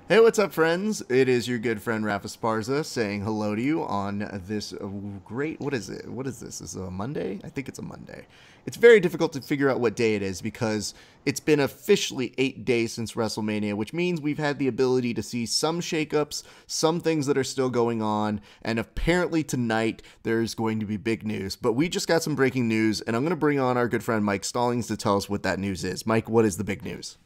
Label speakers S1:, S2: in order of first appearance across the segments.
S1: Hey, what's up, friends? It is your good friend Rafa Sparza saying hello to you on this great. What is it? What is this? Is it a Monday? I think it's a Monday. It's very difficult to figure out what day it is because it's been officially 8 days since WrestleMania, which means we've had the ability to see some shakeups, some things that are still going on, and apparently tonight there's going to be big news. But we just got some breaking news, and I'm going to bring on our good friend Mike Stallings to tell us what that news is. Mike, what is the big news?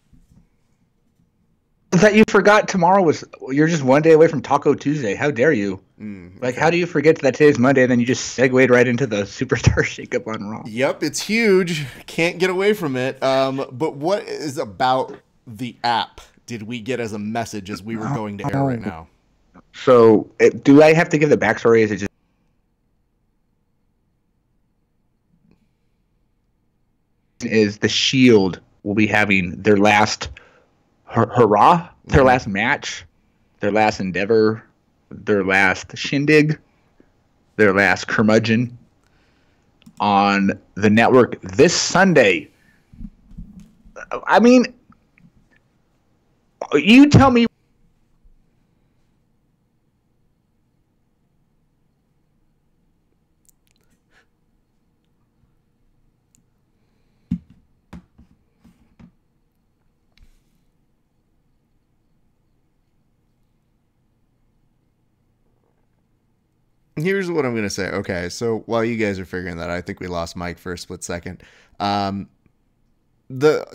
S2: That you forgot tomorrow you're just one day away from Taco Tuesday. How dare you?
S1: Okay.
S2: How do you forget that today's Monday and then you just segued right into the Superstar Shake-Up on Raw?
S1: Yep, it's huge. Can't get away from it. But what is about the app did we get as a message as we were going to air right now?
S2: So, do I have to give the backstory? Is it just is the Shield will be having their last hurrah, their last match, their last endeavor, their last shindig, their last curmudgeon on the network this Sunday. I mean, you tell me.
S1: Here's what I'm going to say. Okay, so while you guys are figuring that out, I think we lost Mike for a split second. The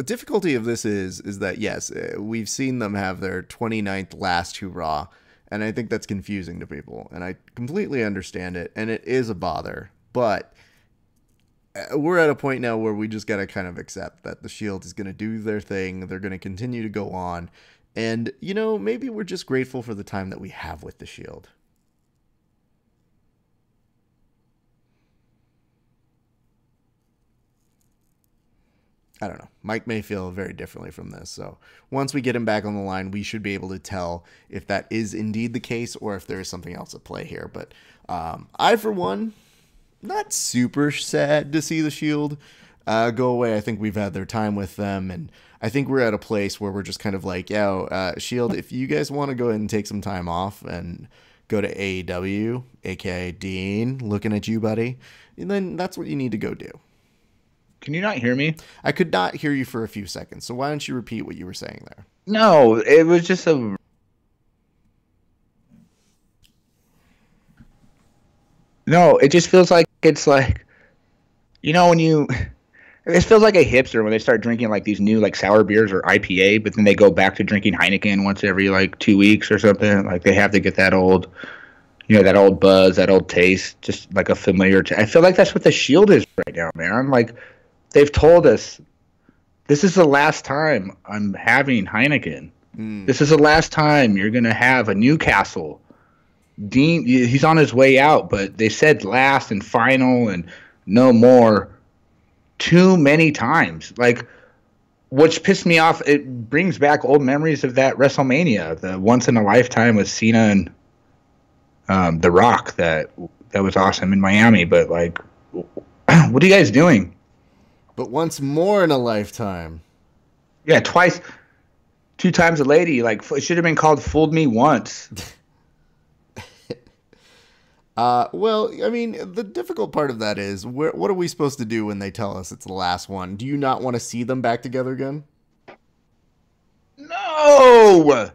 S1: difficulty of this is that, yes, we've seen them have their 29th last hurrah, and I think that's confusing to people, and I completely understand it, and it is a bother, but we're at a point now where we just got to kind of accept that the Shield is going to do their thing, they're going to continue to go on, and, you know, maybe we're just grateful for the time that we have with the Shield. I don't know. Mike may feel very differently from this. So once we get him back on the line, we should be able to tell if that is indeed the case or if there is something else at play here. But I, for one, not super sad to see the Shield go away. I think we've had their time with them. And I think we're at a place where we're just kind of like, yo, Shield, if you guys want to go ahead and take some time off and go to AEW, a.k.a. Dean, looking at you, buddy, and then that's what you need to go do.
S2: Can you not hear me?
S1: I could not hear you for a few seconds, so why don't you repeat what you were saying there?
S2: No, it was just a... No, it just feels like it's like... You know, when you... It feels like a hipster when they start drinking like these new like sour beers or IPA, but then they go back to drinking Heineken once every like 2 weeks or something. Like they have to get that old... You know, that old buzz, that old taste, just like a familiar... I feel like that's what the Shield is right now, man. Like... They've told us this is the last time I'm having Heineken. This is the last time you're going to have a Newcastle. Dean, he's on his way out, but they said last and final and no more too many times. Like, which pissed me off. It brings back old memories of that WrestleMania, the once in a lifetime with Cena and The Rock. That was awesome in Miami. But like, what are you guys doing?
S1: But once more in a lifetime.
S2: Yeah, twice. 2 times a lady. Like, it should have been called Fooled Me Once.
S1: Well, I mean, the difficult part of that is, what are we supposed to do when they tell us it's the last one? Do you not want to see them back together again?
S2: No!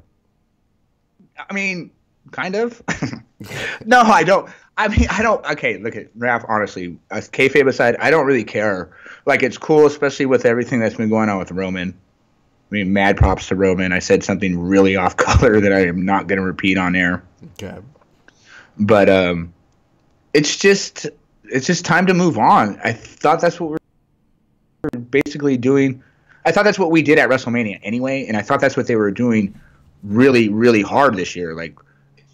S2: I mean, kind of. No, I don't. I mean, I don't. Okay, look at Raph. Honestly, kayfabe aside, I don't really care. Like, it's cool, especially with everything that's been going on with Roman. I mean, mad props to Roman. I said something really off color that I am not going to repeat on air.
S1: Okay.
S2: But it's just time to move on. I thought that's what we're basically doing. I thought that's what we did at WrestleMania anyway, and I thought that's what they were doing really, really hard this year. Like,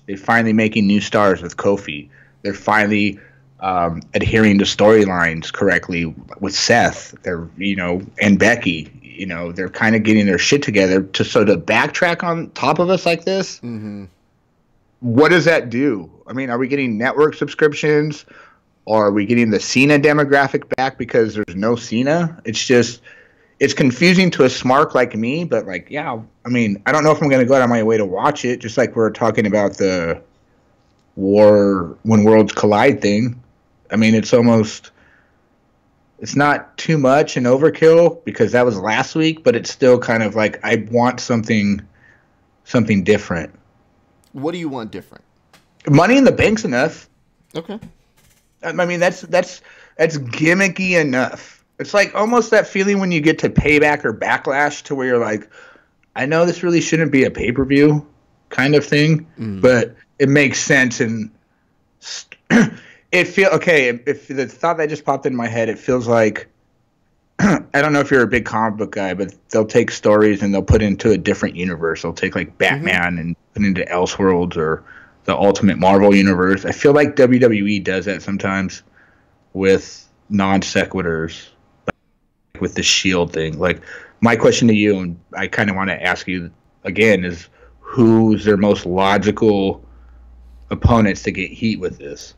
S2: they're finally making new stars with Kofi. They're finally adhering to storylines correctly with Seth. They're, and Becky. They're kind of getting their shit together to backtrack on top of us like this.
S1: Mm-hmm.
S2: What does that do? I mean, are we getting network subscriptions, or are we getting the Cena demographic back because there's no Cena? It's just it's confusing to a smark like me, but like, yeah, I mean, I don't know if I'm going to go out of my way to watch it, just like we're talking about the War When Worlds Collide thing. I mean, it's not too much an overkill because that was last week, but it's still kind of like I want something different.
S1: What do you want different?
S2: Money in the Bank's enough.
S1: Okay.
S2: I mean, that's gimmicky enough. It's like almost that feeling when you get to Payback or Backlash to where you're like, I know this really shouldn't be a pay-per-view kind of thing, but it makes sense and if the thought that just popped in my head, it feels like I don't know if you're a big comic book guy, but they'll take stories and they'll put into a different universe. They'll take like Batman and put into Elseworlds or the Ultimate Marvel universe. I feel like WWE does that sometimes with non sequiturs, like with the Shield thing. Like my question to you, and I kind of want to ask you again, is who's their most logical opponents to get heat with this?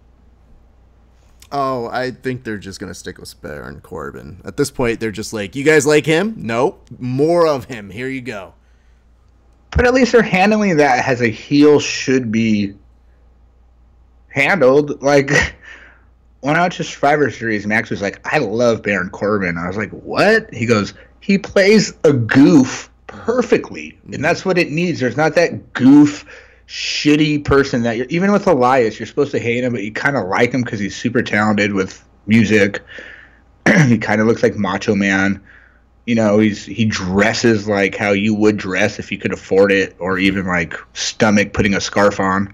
S1: Oh, I think they're just going to stick with Baron Corbin. At this point, they're just like, you guys like him? Nope. More of him. Here you go.
S2: But at least they're handling that as a heel should be handled. Like, when I watched the Survivor Series, Max was like, I love Baron Corbin. I was like, what? He goes, he plays a goof perfectly. And that's what it needs. There's not that goof shitty person that you're, even with Elias, you're supposed to hate him, but you kind of like him because he's super talented with music. He kind of looks like Macho Man. You know, he dresses like how you would dress if you could afford it, or even like stomach putting a scarf on.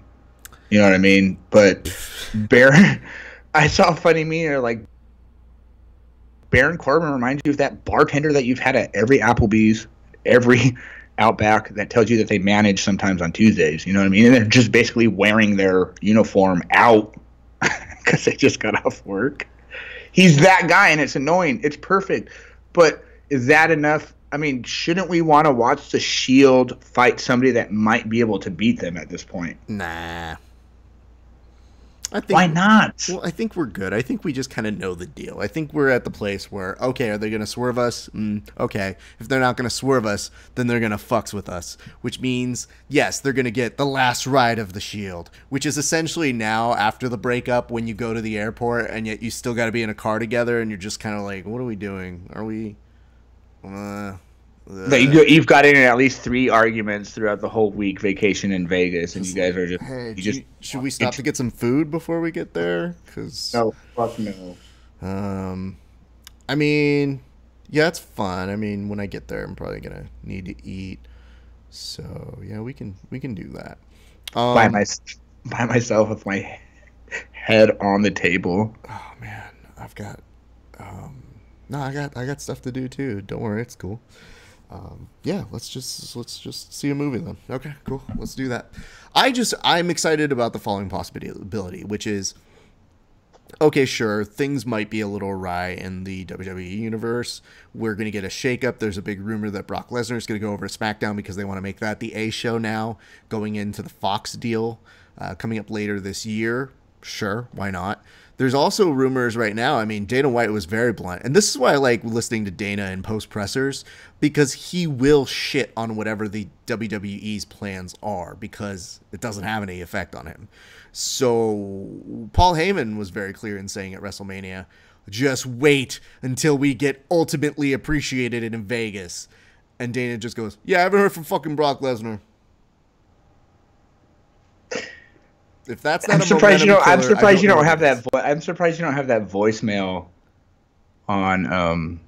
S2: You know what I mean? But Baron, I saw a funny meme like Baron Corbin reminds you of that bartender that you've had at every Applebee's, every Outback that tells you that they manage sometimes on Tuesdays. You know what I mean? And they're just basically wearing their uniform out because they just got off work. He's that guy, and it's annoying. It's perfect. But is that enough? I mean, shouldn't we want to watch the Shield fight somebody that might be able to beat them at this point?
S1: Nah.
S2: Why not?
S1: Well, I think we're good. I think we just kind of know the deal. I think we're at the place where, okay, are they going to swerve us? Okay. If they're not going to swerve us, then they're going to fucks with us, which means, yes, they're going to get the last ride of the Shield, which is essentially now after the breakup when you go to the airport and yet you still got to be in a car together and you're just kind of like, what are we doing? Are we...
S2: You've got in at least 3 arguments throughout the whole week vacation in Vegas, and you guys are just.
S1: Hey, should we stop to get some food before we get there? Cause
S2: no, fuck no.
S1: I mean, yeah, it's fun. I mean, when I get there, I'm probably gonna need to eat. So yeah, we can do that.
S2: By myself with my head on the table.
S1: Oh man, I've got. No, I got stuff to do too. Don't worry, it's cool. Yeah, let's just see a movie then. Okay, cool. Let's do that. I'm excited about the following possibility, which is, okay, sure, things might be a little awry in the WWE universe. We're going to get a shake-up. There's a big rumor that Brock Lesnar is going to go over to SmackDown because they want to make that the A show now, going into the Fox deal coming up later this year. Sure, why not? There's also rumors right now. I mean, Dana White was very blunt. And this is why I like listening to Dana in post-pressers, because he will shit on whatever the WWE's plans are because it doesn't have any effect on him. So Paul Heyman was very clear in saying at WrestleMania, just wait until we get ultimately appreciated in Vegas. And Dana just goes, yeah, I haven't heard from fucking Brock Lesnar. If that's not I'm
S2: surprised you don't. I'm surprised you don't have that. I'm surprised you don't have that voicemail on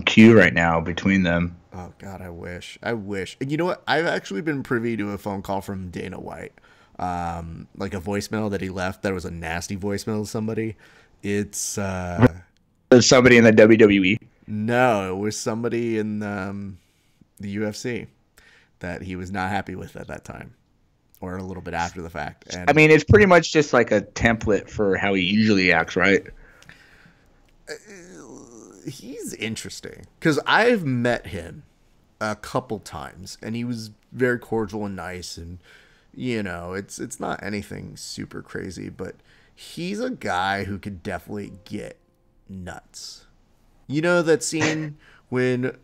S2: queue right now between them.
S1: Oh God, I wish. And you know what? I've actually been privy to a phone call from Dana White, like a voicemail that he left. That was a nasty voicemail to somebody. It's
S2: somebody in the WWE.
S1: No, it was somebody in the UFC that he was not happy with at that time. Or a little bit after the fact. And
S2: I mean, it's pretty much just like a template for how he usually acts, right?
S1: He's interesting. Because I've met him a couple times, and he was very cordial and nice, and, you know, it's not anything super crazy, but he's a guy who could definitely get nuts. You know that scene when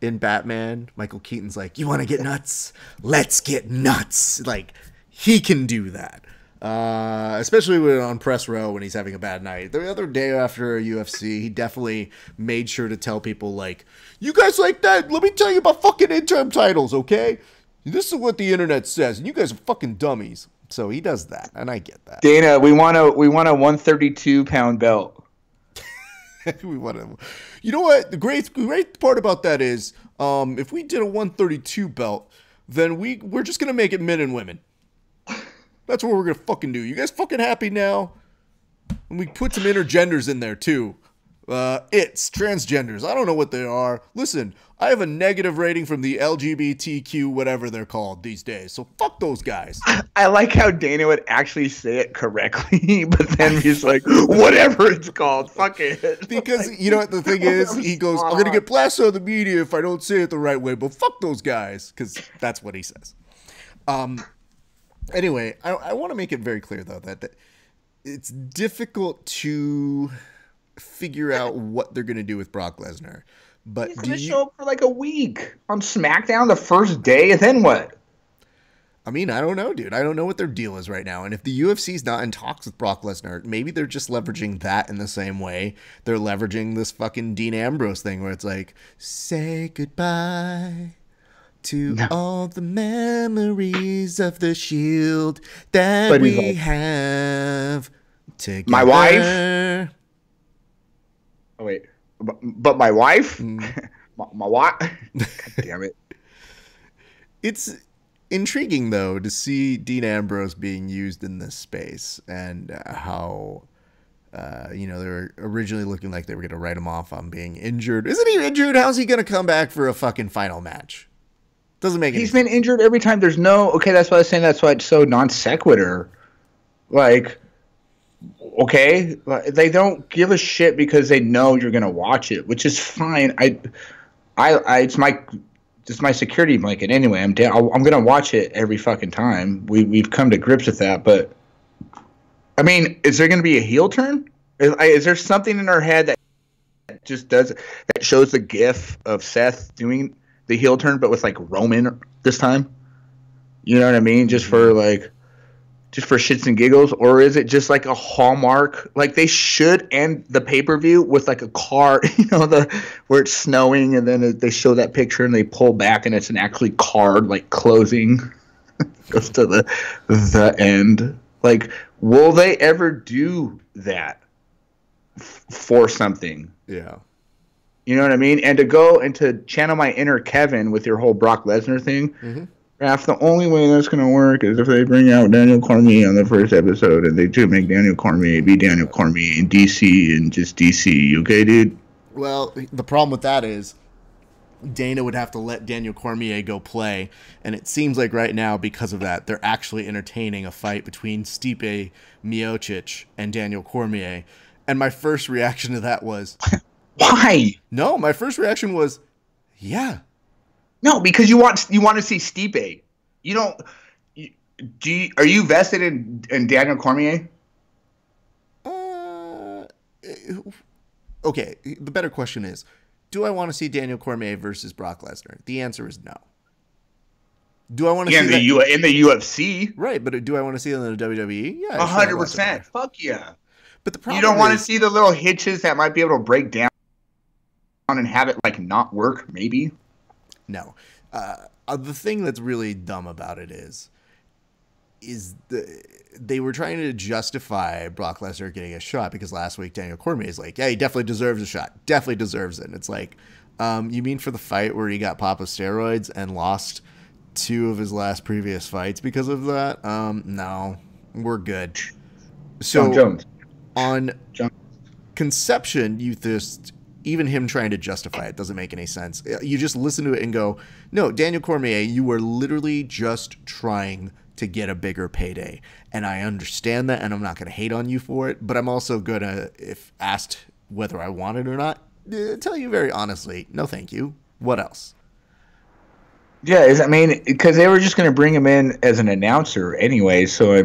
S1: in Batman, Michael Keaton's like, you want to get nuts? Let's get nuts. Like, he can do that. Especially when on press row when he's having a bad night. The other day after UFC, he definitely made sure to tell people, like, you guys like that? Let me tell you about fucking interim titles, okay? This is what the internet says, and you guys are fucking dummies. So he does that, and I get that.
S2: Dana, we want a 132-pound belt.
S1: We want to. You know what? The great part about that is, if we did a 132 belt, then we're just gonna make it men and women. That's what we're gonna fucking do. You guys fucking happy now? And we put some intergenders in there too. It's transgenders. I don't know what they are. Listen, I have a negative rating from the LGBTQ, whatever they're called these days. So fuck those guys.
S2: I like how Dana would actually say it correctly, but then he's like, whatever it's called, fuck it.
S1: Because you know what the thing is? He goes, I'm going to get blasted on the media if I don't say it the right way, but fuck those guys. Because that's what he says. Anyway, I want to make it very clear, though, that it's difficult to figure out what they're going to do with Brock Lesnar. But
S2: he's going to show up for like a week on SmackDown the first day, and then what?
S1: I mean, I don't know, dude. I don't know what their deal is right now. And if the UFC's not in talks with Brock Lesnar, maybe they're just leveraging that in the same way they're leveraging this fucking Dean Ambrose thing where it's like, say goodbye to all the memories of the Shield that we have together.
S2: My wife? Oh, wait. But my wife? my wife? God damn it.
S1: It's intriguing, though, to see Dean Ambrose being used in this space and how, they were originally looking like they were going to write him off on being injured. Isn't he injured? How's he going to come back for a fucking final match? Doesn't make any sense.
S2: He's been injured every time. There's no... Okay, that's why I was saying that's why it's so non sequitur. Like... Okay, they don't give a shit because they know you're gonna watch it, which is fine. It's my security blanket anyway. I'm gonna watch it every fucking time. We've come to grips with that, but I mean, is there gonna be a heel turn? Is there something in our head that just that shows the gif of Seth doing the heel turn, but with like Roman this time? You know what I mean? Just for shits and giggles, or is it just like a hallmark? Like they should end the pay-per-view with like a car, where it's snowing and then they show that picture and they pull back and it's an actually card like closing goes to the end. Like, will they ever do that for something?
S1: Yeah.
S2: You know what I mean? And to go and to channel my inner Kevin with your whole Brock Lesnar thing. Mm-hmm. Raph, the only way that's going to work is if they bring out Daniel Cormier on the first episode and they do make Daniel Cormier be Daniel Cormier in DC and just DC. Okay, dude?
S1: Well, the problem with that is Dana would have to let Daniel Cormier go play, and it seems like right now, because of that, they're actually entertaining a fight between Stipe Miocic and Daniel Cormier. And my first reaction to that was...
S2: Why?
S1: No, my first reaction was, yeah.
S2: No, because you want to see Stipe. You don't. Are you vested in Daniel Cormier?
S1: Okay. The better question is, do I want to see Daniel Cormier versus Brock Lesnar? The answer is no. Do I want to see
S2: in the UFC?
S1: Right, but do I want to see it in the WWE? Yeah,
S2: 100%. Fuck yeah.
S1: But the problem
S2: you don't want to see the little hitches that might be able to break down and have it like not work. Maybe.
S1: No. The thing that's really dumb about it is they were trying to justify Brock Lesnar getting a shot because last week Daniel Cormier is like, yeah, he definitely deserves a shot. Definitely deserves it. And it's like, you mean for the fight where he got popped with steroids and lost 2 of his last previous fights because of that? No, we're good. So
S2: Jones.
S1: On conception, even him trying to justify it doesn't make any sense. You just listen to it and go, no, Daniel Cormier, you were literally just trying to get a bigger payday. And I understand that, and I'm not going to hate on you for it, but I'm also going to, if asked whether I want it or not, tell you very honestly, no thank you. What else?
S2: Yeah, because they were just going to bring him in as an announcer anyway, so,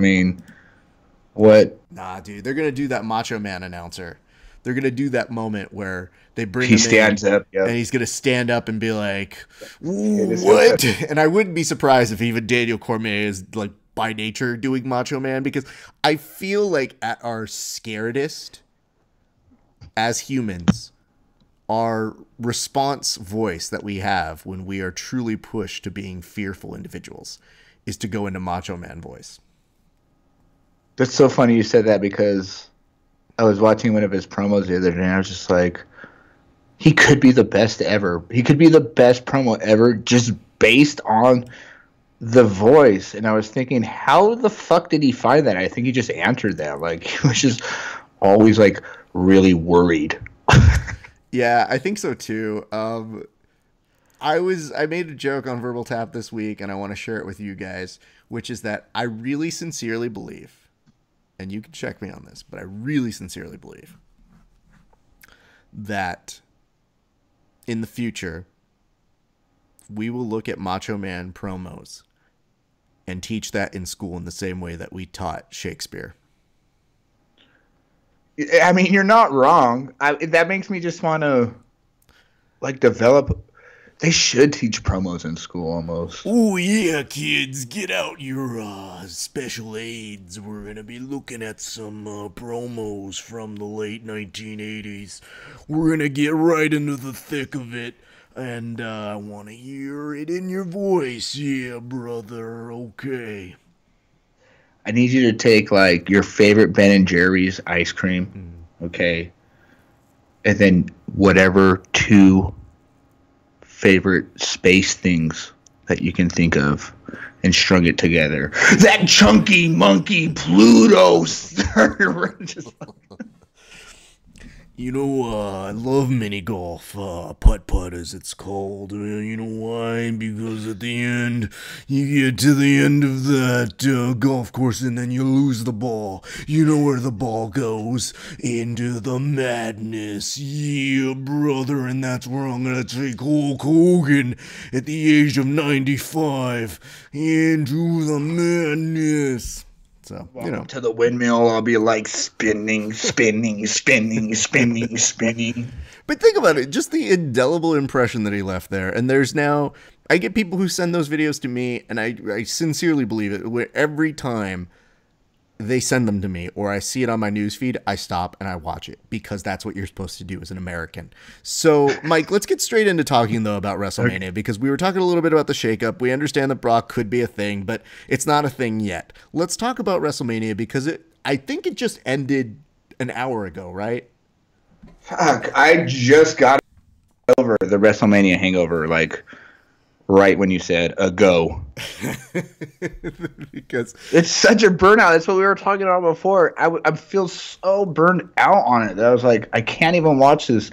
S2: what?
S1: Nah, dude, they're going to do that Macho Man announcer. They're gonna do that moment where they bring
S2: He
S1: him
S2: stands
S1: in,
S2: up, yep.
S1: and he's gonna stand up and be like, "What?" And I wouldn't be surprised if even Daniel Cormier is like by nature doing Macho Man, because I feel like at our scaredest as humans, our response voice that we have when we are truly pushed to being fearful individuals is to go into Macho Man voice.
S2: That's so funny you said that, because I was watching one of his promos the other day, and I was just like, he could be the best ever. He could be the best promo ever just based on the voice. And I was thinking, how the fuck did he find that? I think he just answered that. Like, he was just always, like, really worried.
S1: Yeah, I think so too. I made a joke on Verbal Tap this week, and I want to share it with you guys, which is that I really sincerely believe, and you can check me on this, but I really sincerely believe that in the future, we will look at Macho Man promos and teach that in school in the same way that we taught Shakespeare.
S2: I mean, you're not wrong. That makes me just want to, like, develop. They should teach promos in school almost.
S1: Oh, yeah, kids, get out your special aids. We're going to be looking at some promos from the late 1980s. We're going to get right into the thick of it. And I want to hear it in your voice. Yeah, brother. Okay.
S2: I need you to take, like, your favorite Ben & Jerry's ice cream, okay? And then whatever 2 favorite space things that you can think of and strung it together. That chunky monkey Pluto!
S1: You know, I love mini golf, putt-putt as it's called. You know why? Because at the end, you get to the end of that golf course and then you lose the ball. You know where the ball goes? Into the madness. Yeah, brother, and that's where I'm gonna take Hulk Hogan at the age of 95 into the madness. So, you know,
S2: to the windmill, I'll be like spinning, spinning, spinning, spinning, spinning.
S1: But think about it, just the indelible impression that he left there. And there's now, I get people who send those videos to me, and I sincerely believe it, where every time they send them to me or I see it on my newsfeed, I stop and I watch it, because that's what you're supposed to do as an American. So, Mike, let's get straight into talking, though, about WrestleMania, because we were talking a little bit about the shakeup. We understand that Brock could be a thing, but it's not a thing yet. Let's talk about WrestleMania, because I think it just ended an hour ago, right?
S2: Fuck, I just got over the WrestleMania hangover, like, right when you said go.
S1: Because
S2: it's such a burnout. That's what we were talking about before. I feel so burned out on it that I was like, I can't even watch this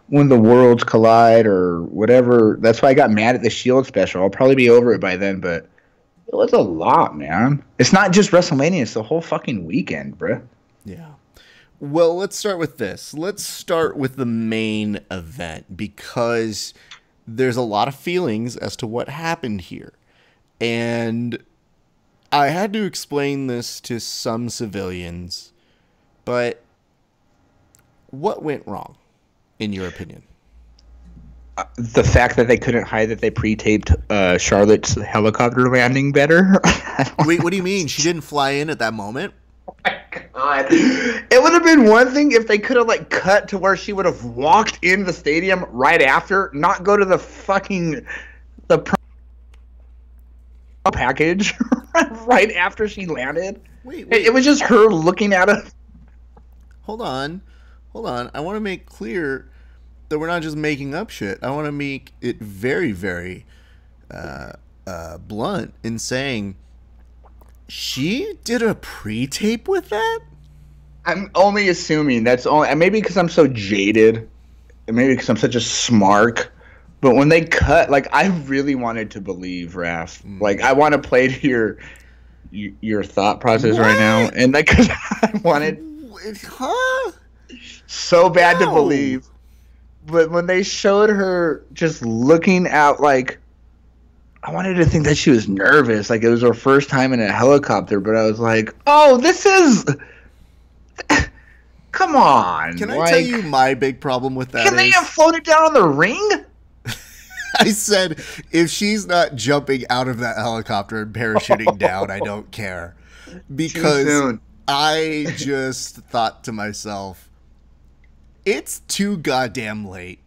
S2: when the worlds collide or whatever. That's why I got mad at the Shield special. I'll probably be over it by then, but it was a lot, man. It's not just WrestleMania. It's the whole fucking weekend, bruh.
S1: Yeah. Well, let's start with this. Let's start with the main event, because there's a lot of feelings as to what happened here. And I had to explain this to some civilians, but what went wrong, in your opinion?
S2: The fact that they couldn't hide that they pre-taped Charlotte's helicopter landing better.
S1: Wait, what do you mean? She didn't fly in at that moment?
S2: Oh my God. It would have been one thing if they could have, like, cut to where she would have walked in the stadium right after, not go to the fucking package right after she landed.
S1: Wait.
S2: It was just her looking at it.
S1: Hold on. I want to make clear that we're not just making up shit. I want to make it very, very blunt in saying she did a pre-tape with that?
S2: I'm only assuming. That's only maybe because I'm so jaded, and maybe because I'm such a smark. But when they cut, like, I really wanted to believe, Raph. Like, I want to play to your thought process right now, and like, cause I wanted so bad to believe. But when they showed her just looking out, like, I wanted to think that she was nervous, like it was her first time in a helicopter. But I was like, oh, this is Come on.
S1: Can I tell you my big problem with that
S2: can they have floated down on the ring?
S1: I said, if she's not jumping out of that helicopter and parachuting down, I don't care. Because I just thought to myself, it's too goddamn late.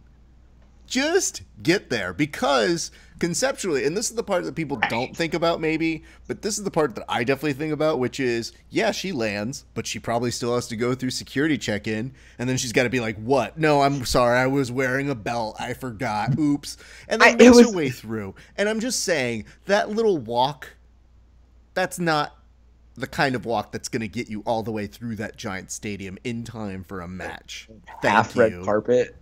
S1: Just get there. Because conceptually, and this is the part that people don't think about maybe, but this is the part that I definitely think about, which is, yeah, she lands, but she probably still has to go through security check-in, and then she's got to be like, what? No, I'm sorry, I was wearing a belt. I forgot. Oops. And then makes her way through. And I'm just saying, that little walk, that's not the kind of walk that's going to get you all the way through that giant stadium in time for a match.
S2: Half red carpet.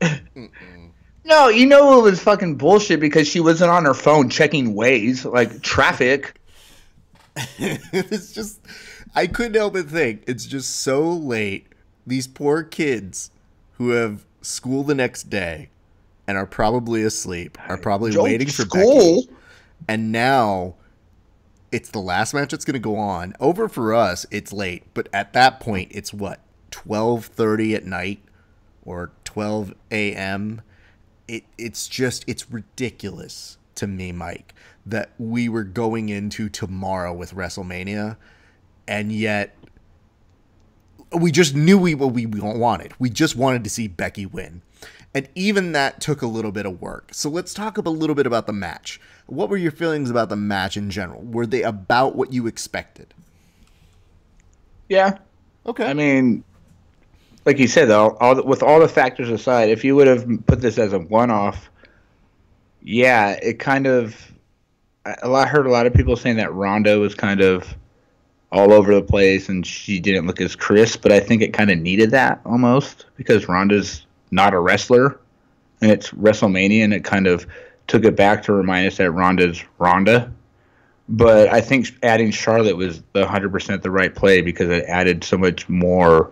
S2: No, you know it was fucking bullshit because she wasn't on her phone checking Waze, like traffic.
S1: It's just, I couldn't help but think, it's just so late. These poor kids who have school the next day and are probably asleep, are probably waiting for Becky. And now it's the last match that's going to go on. Over for us, it's late. But at that point, it's what, 12:30 at night or 12 a.m.? It's ridiculous to me, Mike, that we were going into tomorrow with WrestleMania, and yet we just knew what we wanted. We just wanted to see Becky win. And even that took a little bit of work. So let's talk a little bit about the match. What were your feelings about the match in general? Were they about what you expected?
S2: Yeah.
S1: Okay.
S2: I mean, like you said, though, with all the factors aside, if you would have put this as a one-off, yeah, it kind of... I heard a lot of people saying that Ronda was kind of all over the place and she didn't look as crisp, but I think it kind of needed that almost because Ronda's not a wrestler, and it's WrestleMania, and it kind of took it back to remind us that Ronda's Ronda. But I think adding Charlotte was 100% the right play because it added so much more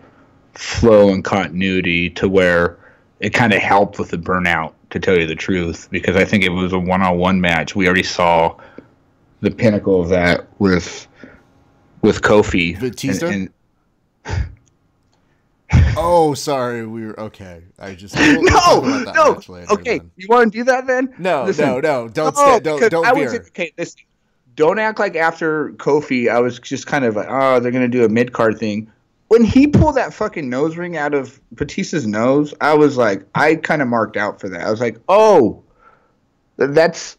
S2: flow and continuity to where it kind of helped with the burnout, to tell you the truth, because I think it was a one-on-one match. We already saw the pinnacle of that with Kofi.
S1: Batista? Oh, sorry. We were okay. I just no.
S2: Okay, you want to do that then?
S1: No. Don't veer.
S2: Okay, listen. Don't act like after Kofi, I was just kind of like, oh, they're gonna do a mid card thing. When he pulled that fucking nose ring out of Batista's nose, I was like, I kind of marked out for that. I was like, oh, that's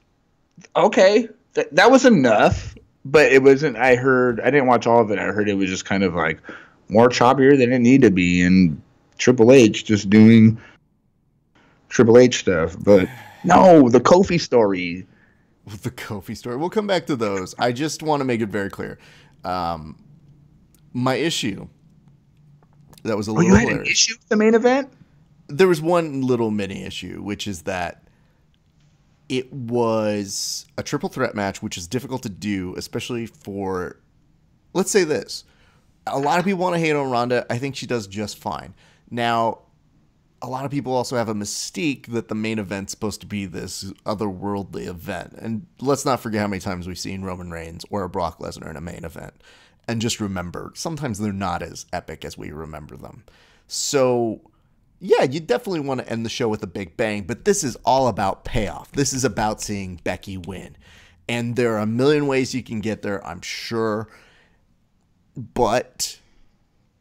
S2: okay. That was enough, but it wasn't. I didn't watch all of it. I heard it was just kind of like more choppier than it needed to be, and Triple H just doing Triple H stuff. But no, the Kofi story.
S1: The Kofi story. We'll come back to those. I just want to make it very clear. My issue. That was a little.
S2: You had an issue with the main event?
S1: There was one little mini issue, which is that it was a triple threat match, which is difficult to do, especially for. Let's say this. A lot of people want to hate on Ronda. I think she does just fine. Now, a lot of people also have a mystique that the main event's supposed to be this otherworldly event. And let's not forget how many times we've seen Roman Reigns or a Brock Lesnar in a main event. And just remember, sometimes they're not as epic as we remember them. So, yeah, you definitely want to end the show with a big bang, but this is all about payoff. This is about seeing Becky win. And there are a million ways you can get there, I'm sure. But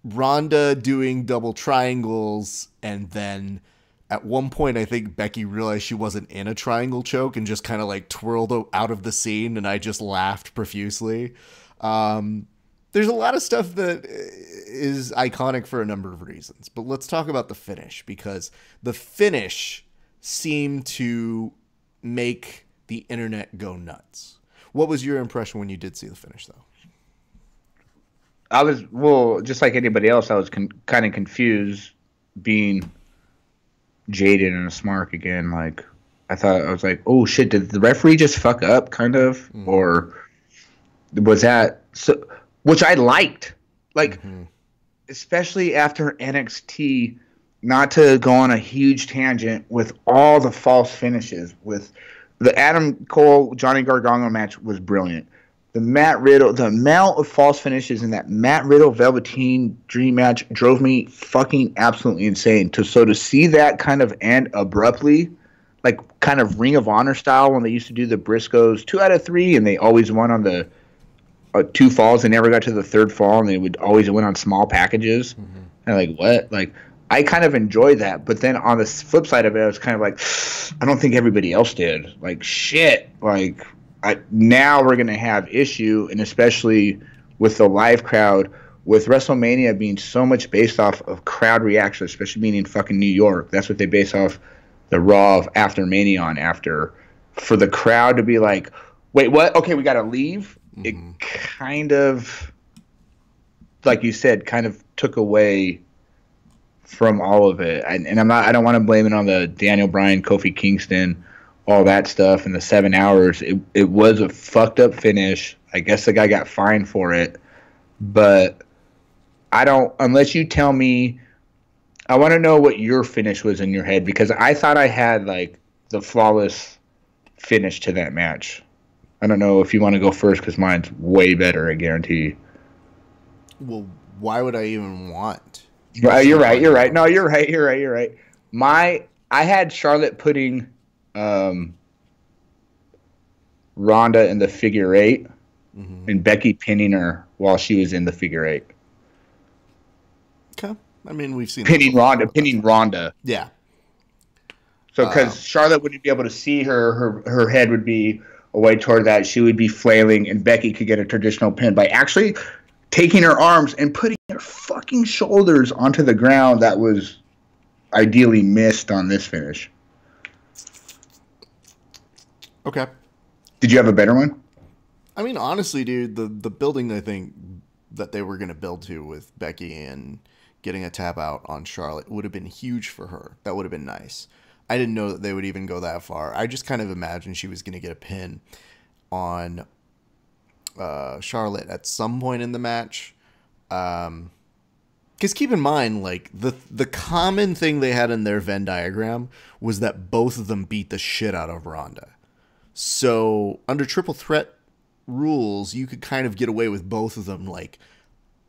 S1: Ronda doing double triangles, and then at one point I think Becky realized she wasn't in a triangle choke and just kind of like twirled out of the scene, and I just laughed profusely. There's a lot of stuff that is iconic for a number of reasons, but let's talk about the finish, because the finish seemed to make the internet go nuts. What was your impression when you did see the finish, though?
S2: I was, just like anybody else, I was kind of confused, being jaded and a smark again. Like, I was like, oh shit, did the referee just fuck up, kind of? Or was that so? Which I liked, like, especially after NXT, not to go on a huge tangent with all the false finishes. With the Adam Cole Johnny Gargano match was brilliant. the Matt Riddle, the amount of false finishes in that Matt Riddle Velveteen Dream match drove me fucking absolutely insane. To see that kind of end abruptly, like kind of Ring of Honor style when they used to do the Briscoes 2 out of 3 and they always won on the 2 falls. They never got to the 3rd fall and they would always win on small packages. Mm-hmm. And like, what? Like, I kind of enjoyed that. But then on the flip side of it, I was kind of like, I don't think everybody else did. Like, shit. Like, now we're going to have issue, and especially with the live crowd, with WrestleMania being so much based off of crowd reaction, especially being in fucking New York. That's what they base off the Raw of After Mania on after. For the crowd to be like, wait, what? Okay, we got to leave. Mm-hmm. It kind of, like you said, kind of took away from all of it. And I don't want to blame it on the Daniel Bryan, Kofi Kingston, all that stuff in the 7 hours. It was a fucked up finish. I guess the guy got fined for it. But I don't, unless you tell me, I want to know what your finish was in your head, because I thought I had like the flawless finish to that match. I don't know if you want to go first, because mine's way better, I guarantee.
S1: Well, why would I even want?
S2: Right, you're right. No, you're right. I had Charlotte putting Ronda in the figure 8, mm-hmm. and Becky pinning her while she was in the figure 8.
S1: Okay, I mean, we've seen
S2: pinning Ronda.
S1: Yeah.
S2: So because Charlotte wouldn't be able to see her head would be away toward that, she would be flailing, and Becky could get a traditional pin by actually taking her arms and putting her fucking shoulders onto the ground. That was ideally missed on this finish.
S1: Okay.
S2: Did you have a better one?
S1: I mean, honestly, dude, the building I think that they were going to build to with Becky and getting a tap out on Charlotte would have been huge for her. That would have been nice. I didn't know that they would even go that far. I just kind of imagined she was going to get a pin on Charlotte at some point in the match. Because keep in mind, like, the common thing they had in their Venn diagram was that both of them beat the shit out of Ronda. So under triple threat rules, you could kind of get away with both of them, like,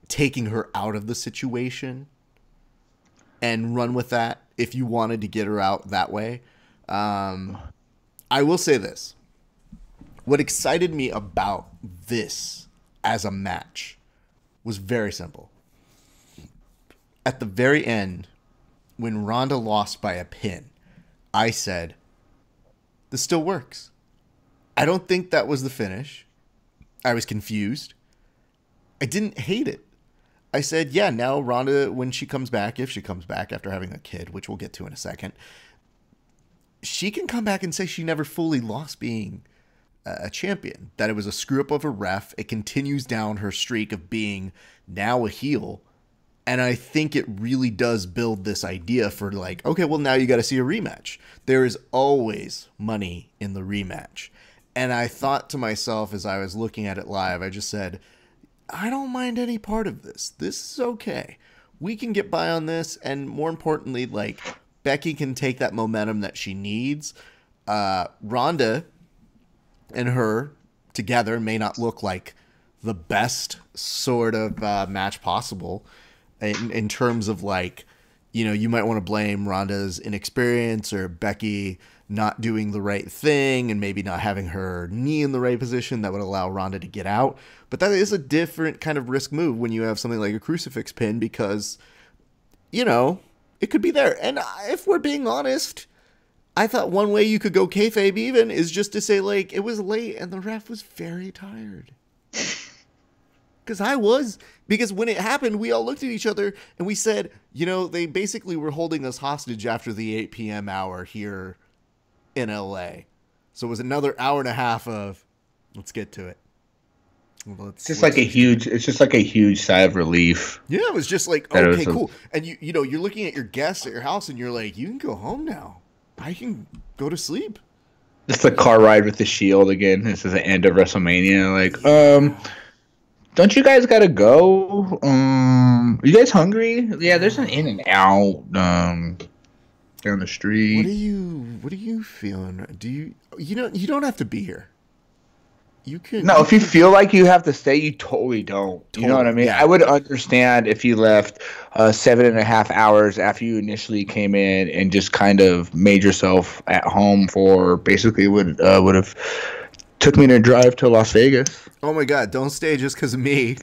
S1: taking her out of the situation and run with that if you wanted to get her out that way. I will say this. What excited me about this as a match was very simple. At the very end, when Ronda lost by a pin, I said, this still works. I don't think that was the finish. I was confused. I didn't hate it. I said, yeah, now Ronda, when she comes back, if she comes back after having a kid, which we'll get to in a second, she can come back and say she never fully lost being a champion, that it was a screw up of a ref. It continues down her streak of being now a heel. And I think it really does build this idea for like, okay, well, now you got to see a rematch. There is always money in the rematch. And I thought to myself as I was looking at it live, I just said, I don't mind any part of this. This is okay. We can get by on this. And more importantly, like, Becky can take that momentum that she needs. Ronda and her together may not look like the best sort of match possible in terms of, like, you know, you might want to blame Ronda's inexperience or Becky not doing the right thing and maybe not having her knee in the right position that would allow Ronda to get out. But that is a different kind of risk move when you have something like a crucifix pin because, you know, it could be there. And if we're being honest, I thought one way you could go kayfabe even is just to say, like, it was late and the ref was very tired. Because when it happened, we all looked at each other and we said, you know, they basically were holding us hostage after the 8 p.m. hour here in LA. So it was another hour and a half of, let's get to it.
S2: It's just like a huge sigh of relief.
S1: Yeah, it was just like, okay, cool. And you know, you're looking at your guests at your house and you're like, you can go home now. I can go to sleep.
S2: It's the car ride with the Shield again. This is the end of WrestleMania. Like, don't you guys gotta go? Are you guys hungry? Yeah, there's an In-N-Out down the street.
S1: What are you feeling? You don't have to be here. You can.
S2: No, if you feel like you have to stay, you totally don't. You know what I mean?
S1: Yeah.
S2: I would understand if you left 7.5 hours after you initially came in and just kind of made yourself at home for basically would have took me to drive to Las Vegas.
S1: Oh my God! Don't stay just because of me.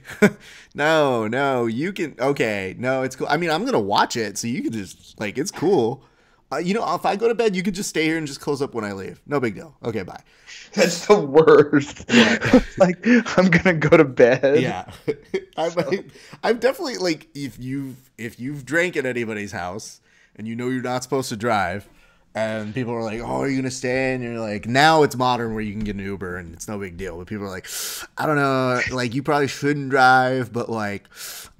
S1: No, you can. Okay, no, it's cool. I mean, I'm gonna watch it, so you can just like it's cool. If I go to bed, you could just stay here and just close up when I leave. No big deal. Okay, bye.
S2: That's the worst.
S1: Yeah.
S2: Like I'm gonna go to bed.
S1: Yeah, I've definitely like if you've drank at anybody's house and you know you're not supposed to drive, and people are like, "Oh, are you gonna stay?" And you're like, "Now it's modern where you can get an Uber and it's no big deal." But people are like, "I don't know, like you probably shouldn't drive, but like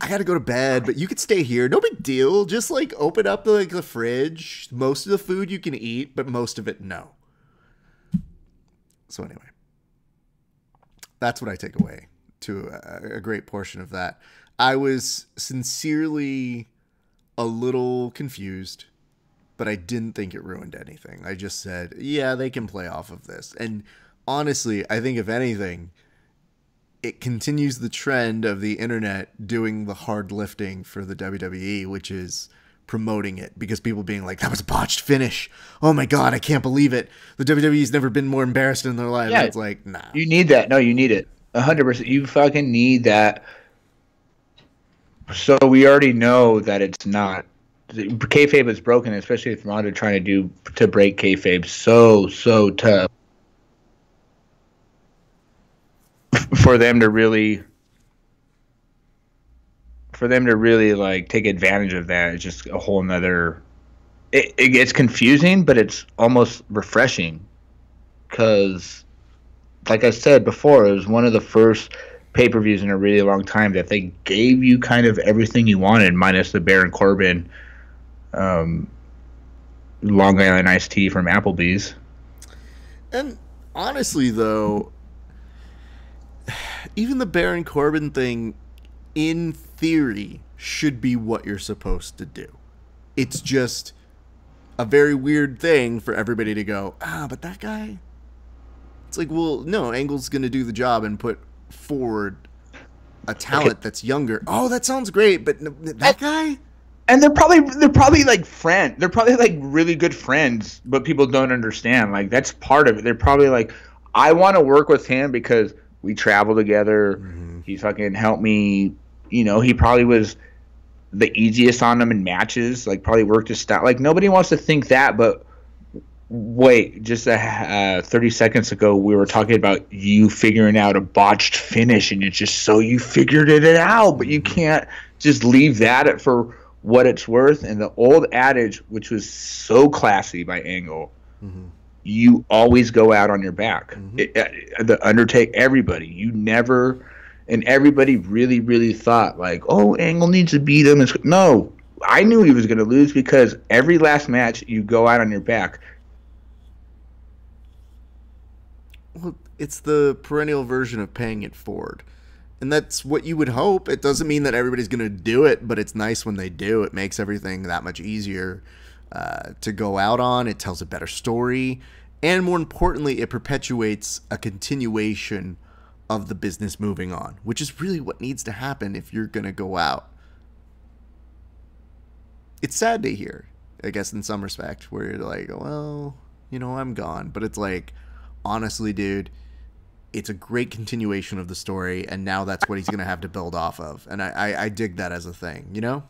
S1: I got to go to bed, but you could stay here, no big deal. Just like open up the fridge. Most of the food you can eat, but most of it no." So anyway, that's what I take away to a great portion of that. I was sincerely a little confused, but I didn't think it ruined anything. I just said, yeah, they can play off of this. And honestly, I think if anything, it continues the trend of the internet doing the hard lifting for the WWE, which is promoting it, because people being like, that was a botched finish. Oh my God, I can't believe it. The WWE's never been more embarrassed in their life. Yeah, it's like, nah.
S2: You need that. No, you need it. 100%. You fucking need that. So we already know that it's not. Kayfabe is broken, especially if Ronda trying to break kayfabe. So tough for them to really like take advantage of that. It's just a whole nother. It gets confusing, but it's almost refreshing because, like I said before, it was one of the first pay-per-views in a really long time that they gave you kind of everything you wanted, minus the Baron Corbin Long Island iced tea from Applebee's.
S1: And honestly, though, even the Baron Corbin thing, in theory, should be what you're supposed to do. It's just a very weird thing for everybody to go, but that guy? It's like, well, no, Angle's going to do the job and put forward a talent that's younger. Oh, that sounds great, but that guy?
S2: And they're probably like friends. They're probably like really good friends, but people don't understand. Like that's part of it. They're probably like, I want to work with him because we travel together. Mm-hmm. He fucking helped me. You know, he probably was the easiest on them in matches. Like probably worked his style. Like nobody wants to think that, but wait, just 30 seconds ago we were talking about you figuring out a botched finish, and it's just so you figured it out, but you can't just leave that for what it's worth. And the old adage, which was so classy by Angle, mm-hmm. you always go out on your back. Mm-hmm. The Undertaker, everybody, you never, and everybody really, really thought like, oh, Angle needs to beat him. No, I knew he was going to lose because every last match you go out on your back.
S1: Well, it's the perennial version of paying it forward. And that's what you would hope. It doesn't mean that everybody's going to do it, but it's nice when they do. It makes everything that much easier to go out on. It tells a better story. And more importantly, it perpetuates a continuation of the business moving on, which is really what needs to happen if you're going to go out. It's sad to hear, I guess, in some respect, where you're like, well, you know, I'm gone. But it's like, honestly, dude, it's a great continuation of the story, and now that's what he's going to have to build off of. And I dig that as a thing, you know?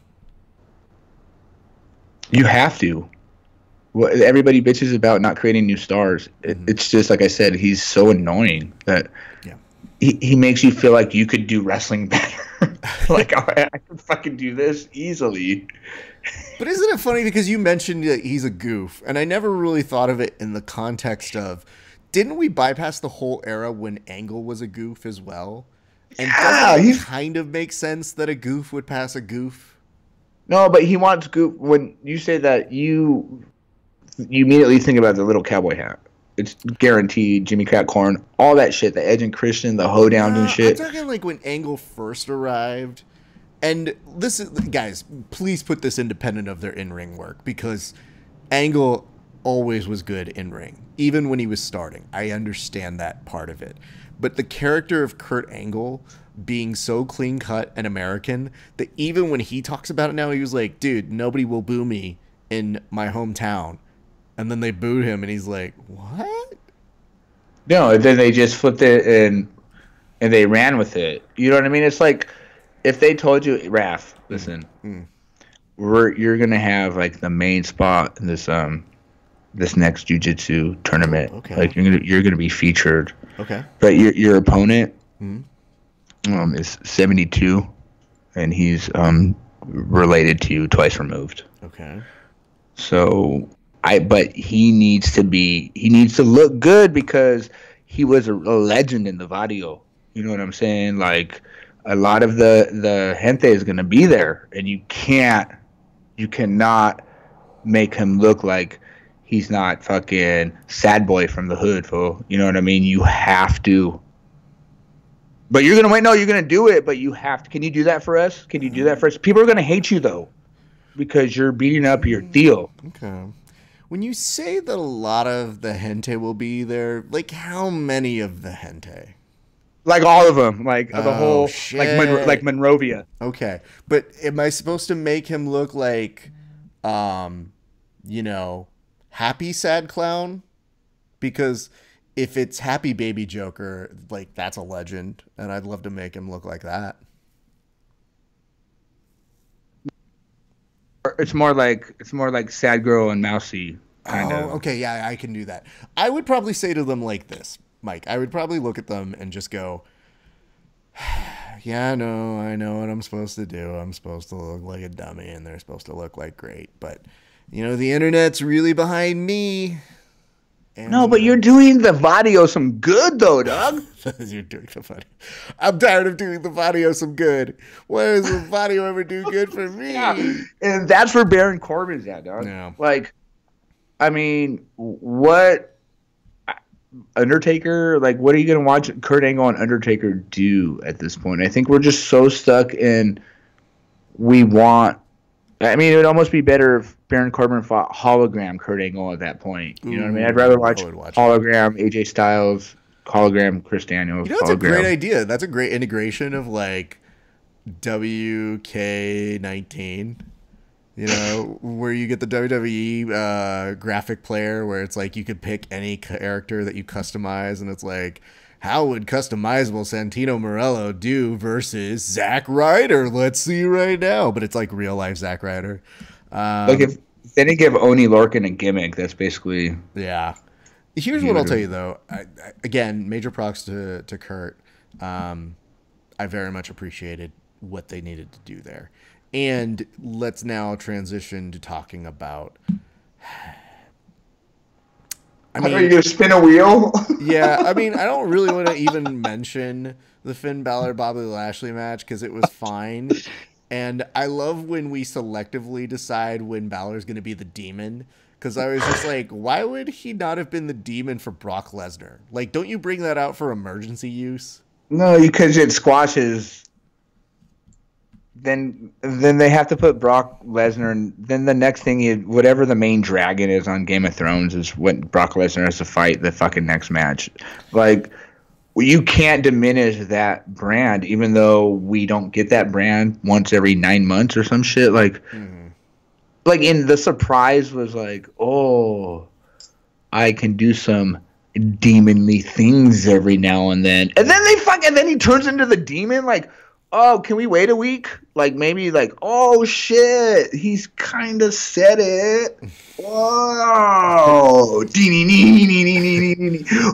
S2: You have to. Well, everybody bitches about not creating new stars. It's just, like I said, he's so annoying that he makes you feel like you could do wrestling better. Like, I could fucking do this easily.
S1: But isn't it funny, because you mentioned that he's a goof, and I never really thought of it in the context of, didn't we bypass the whole era when Angle was a goof as well? And doesn't it kind of make sense that a goof would pass a goof?
S2: No, but he wants goof. When you say that, you immediately think about the little cowboy hat. It's guaranteed. Jimmy Crack Corn, all that shit. The Edge and Christian, the hoedowns and shit.
S1: I'm talking like when Angle first arrived. And this is, guys, please put this independent of their in-ring work, because Angle always was good in ring, even when he was starting. I understand that part of it, but the character of Kurt Angle being so clean cut and American that even when he talks about it now, he was like, dude, nobody will boo me in my hometown. And then they booed him and he's like, what?
S2: No, and then they just flipped it and they ran with it. You know what I mean? It's like if they told you, Raph, listen, you're gonna have like the main spot in this this next jiu-jitsu tournament.
S1: Okay.
S2: Like you're gonna be featured.
S1: Okay.
S2: But your opponent is 72, and he's related to you twice removed.
S1: Okay.
S2: So but he needs to look good because he was a legend in the Vadio. You know what I'm saying? Like a lot of the gente is gonna be there, and you cannot make him look like he's not fucking sad boy from the hood, fool. You know what I mean? You have to. But you're gonna wait. No, you're gonna do it. But you have to. Can you do that for us? Can you do that for us? People are gonna hate you though, because you're beating up your Theo.
S1: Okay. When you say that a lot of the gente will be there, like how many of the gente?
S2: Like all of them, like the whole,
S1: shit.
S2: like Monrovia.
S1: Okay, but am I supposed to make him look like, you know, happy sad clown? Because if it's happy baby Joker, like that's a legend, and I'd love to make him look like that.
S2: It's more like sad girl and mousy kind of.
S1: Okay, yeah, I can do that. I would probably say to them like this, Mike. I would probably look at them and just go, yeah, no, I know what I'm supposed to do. I'm supposed to look like a dummy, and they're supposed to look like great. But, you know, the internet's really behind me. And
S2: no, but you're doing the Vadio some good, though, dog.
S1: You're doing the Vadio. I'm tired of doing the Vadio some good. What does the Vadio ever do good for me?
S2: Yeah. And that's where Baron Corbin's at, dog.
S1: Yeah.
S2: Like, I mean, what Undertaker? Like, what are you gonna watch Kurt Angle and Undertaker do at this point? I think we're just so stuck in. I mean, it would almost be better if Baron Corbin fought hologram Kurt Angle at that point. You know what I mean? I'd rather watch hologram AJ Styles, hologram Chris Daniels.
S1: You know, that's a great idea. That's a great integration of like WK19. You know, where you get the WWE graphic player where it's like you could pick any character that you customize, and it's like, how would customizable Santino Morello do versus Zack Ryder? Let's see right now. But it's like real life Zack Ryder.
S2: Like if they didn't give Oni Lorcan a gimmick, that's basically...
S1: Yeah. Here's what I'll tell you, though. Again, major props to Kurt. I very much appreciated what they needed to do there. And let's now transition to talking about...
S2: I mean, are you going to spin a wheel?
S1: Yeah, I mean, I don't really want to even mention the Finn Balor-Bobby Lashley match because it was fine. And I love when we selectively decide when Balor's going to be the demon. Because I was just like, why would he not have been the demon for Brock Lesnar? Like, don't you bring that out for emergency use?
S2: No, because it squashes... Then they have to put Brock Lesnar, and then the next thing is whatever the main dragon is on Game of Thrones is what Brock Lesnar has to fight the fucking next match. Like, you can't diminish that brand, even though we don't get that brand once every 9 months or some shit. Like, like in the surprise was like, oh, I can do some demonly things every now and then, and then he turns into the demon, like. Oh, can we wait a week? Like, maybe, like, oh, shit, he's kind of said it. Whoa.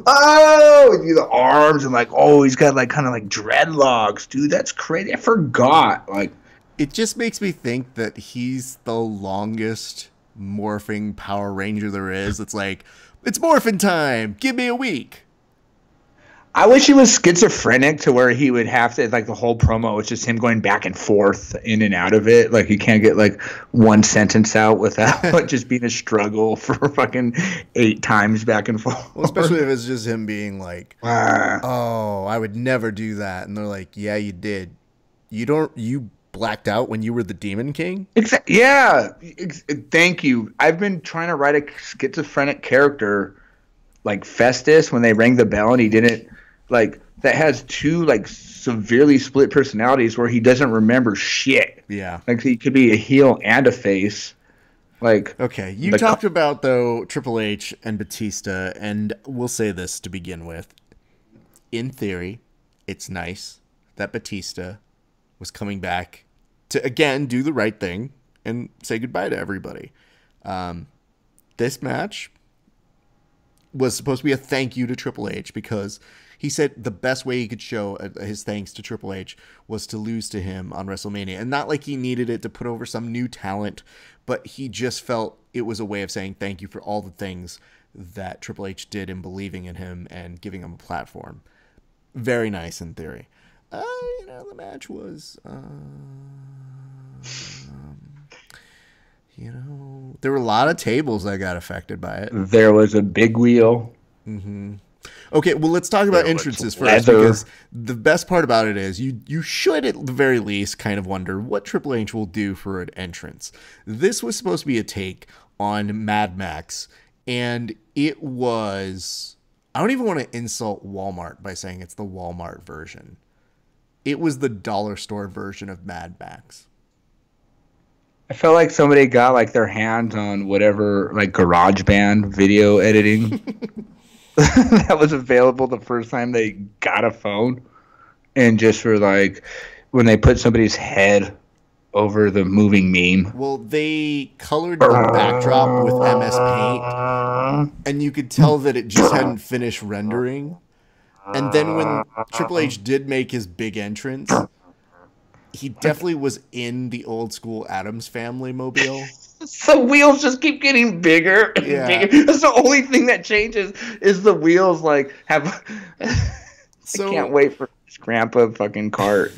S2: Oh, the arms and, like, oh, he's got, like, kind of, like, dreadlocks. Dude, that's crazy. I forgot. Like,
S1: it just makes me think that he's the longest morphing Power Ranger there is. It's like, it's morphin' time. Give me a week.
S2: I wish he was schizophrenic to where he would have to, like, the whole promo was just him going back and forth in and out of it. Like, you can't get, like, one sentence out without just being a struggle for fucking 8 times back and forth.
S1: Well, especially if it's just him being like, oh, I would never do that. And they're like, yeah, you did. You blacked out when you were the Demon King?
S2: Yeah. Thank you. I've been trying to write a schizophrenic character like Festus when they rang the bell and he didn't. Like, that has two like severely split personalities where he doesn't remember shit.
S1: Yeah.
S2: Like he could be a heel and a face. Like
S1: okay, you talked about though Triple H and Batista, and we'll say this to begin with. In theory, it's nice that Batista was coming back to again do the right thing and say goodbye to everybody. This match was supposed to be a thank you to Triple H because he said the best way he could show his thanks to Triple H was to lose to him on WrestleMania. And not like he needed it to put over some new talent, but he just felt it was a way of saying thank you for all the things that Triple H did in believing in him and giving him a platform. Very nice in theory. The match was, there were a lot of tables that got affected by it.
S2: There was a big wheel.
S1: Mm-hmm. Okay, well, let's talk about entrances first, because the best part about it is you should at the very least kind of wonder what Triple H will do for an entrance. This was supposed to be a take on Mad Max, and it was... I don't even want to insult Walmart by saying it's the Walmart version. It was the dollar store version of Mad Max.
S2: I felt like somebody got like their hands on whatever like GarageBand video editing that was available the first time they got a phone, and just for like when they put somebody's head over the moving meme.
S1: Well, they colored the backdrop with MS Paint, and you could tell that it just hadn't finished rendering. And then when Triple H did make his big entrance, he definitely was in the old school Addams Family mobile.
S2: The wheels just keep getting bigger and bigger. That's the only thing that changes is the wheels like have... I can't wait for this grandpa fucking cart.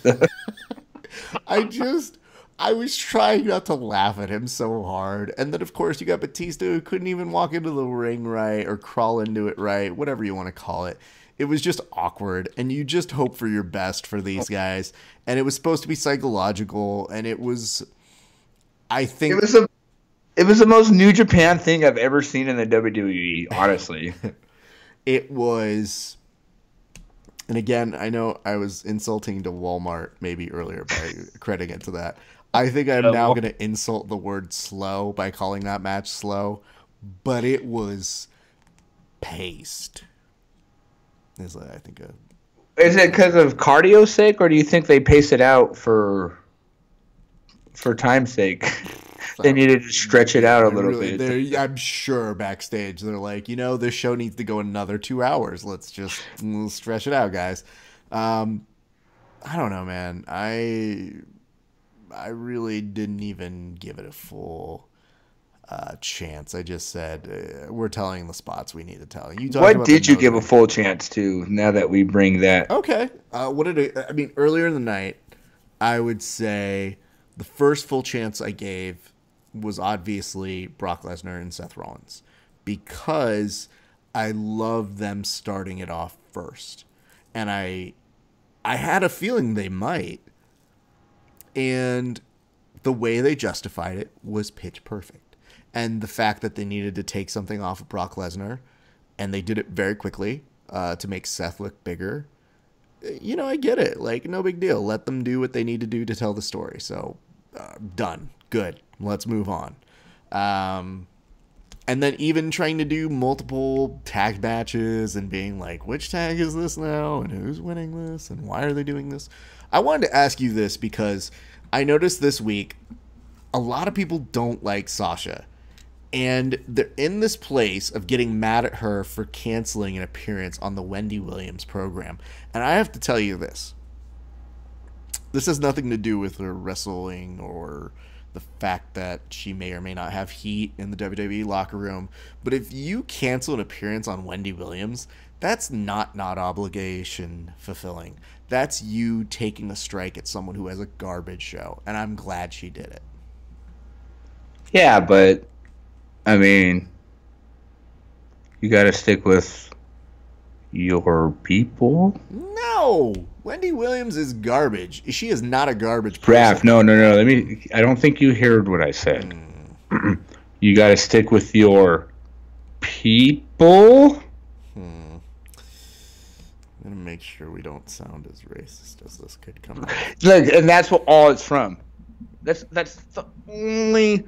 S1: I was trying not to laugh at him so hard. And then, of course, you got Batista, who couldn't even walk into the ring right or crawl into it right, whatever you want to call it. It was just awkward, and you just hope for your best for these guys. And it was supposed to be psychological, and it was... I think...
S2: It was the most New Japan thing I've ever seen in the WWE, honestly.
S1: It was... And again, I know I was insulting to Walmart maybe earlier by crediting it to that. I think I'm now going to insult the word slow by calling that match slow, but it was paced. Is I think
S2: is it because of cardio's sake, or do you think they paced it out for time's sake? They needed to stretch it out a little bit.
S1: I'm sure backstage they're like, this show needs to go another 2 hours. Let's stretch it out, guys. I don't know, man. I really didn't even give it a full chance. I just said we're telling the spots we need to tell.
S2: What did you give a full chance to? Now that we bring that,
S1: okay. Earlier in the night, I would say the first full chance I gave was obviously Brock Lesnar and Seth Rollins, because I love them starting it off first, and I had a feeling they might, and the way they justified it was pitch perfect. And the fact that they needed to take something off of Brock Lesnar, and they did it very quickly to make Seth look bigger. I get it. Like, no big deal. Let them do what they need to do to tell the story. So, done. Good. Let's move on. And then even trying to do multiple tag matches and being like, which tag is this now? And who's winning this? And why are they doing this? I wanted to ask you this because I noticed this week a lot of people don't like Sasha. And they're in this place of getting mad at her for canceling an appearance on the Wendy Williams program. And I have to tell you this. This has nothing to do with her wrestling or the fact that she may or may not have heat in the WWE locker room. But if you cancel an appearance on Wendy Williams, that's not obligation fulfilling. That's you taking a strike at someone who has a garbage show. And I'm glad she did it.
S2: Yeah, but I mean, you got to stick with your people.
S1: No, Wendy Williams is garbage. She is not a garbage person.
S2: Raph, no. I don't think you heard what I said. You got to stick with your people.
S1: I'm gonna make sure we don't sound as racist as this could come out.
S2: Look, and that's what all it's from. That's the only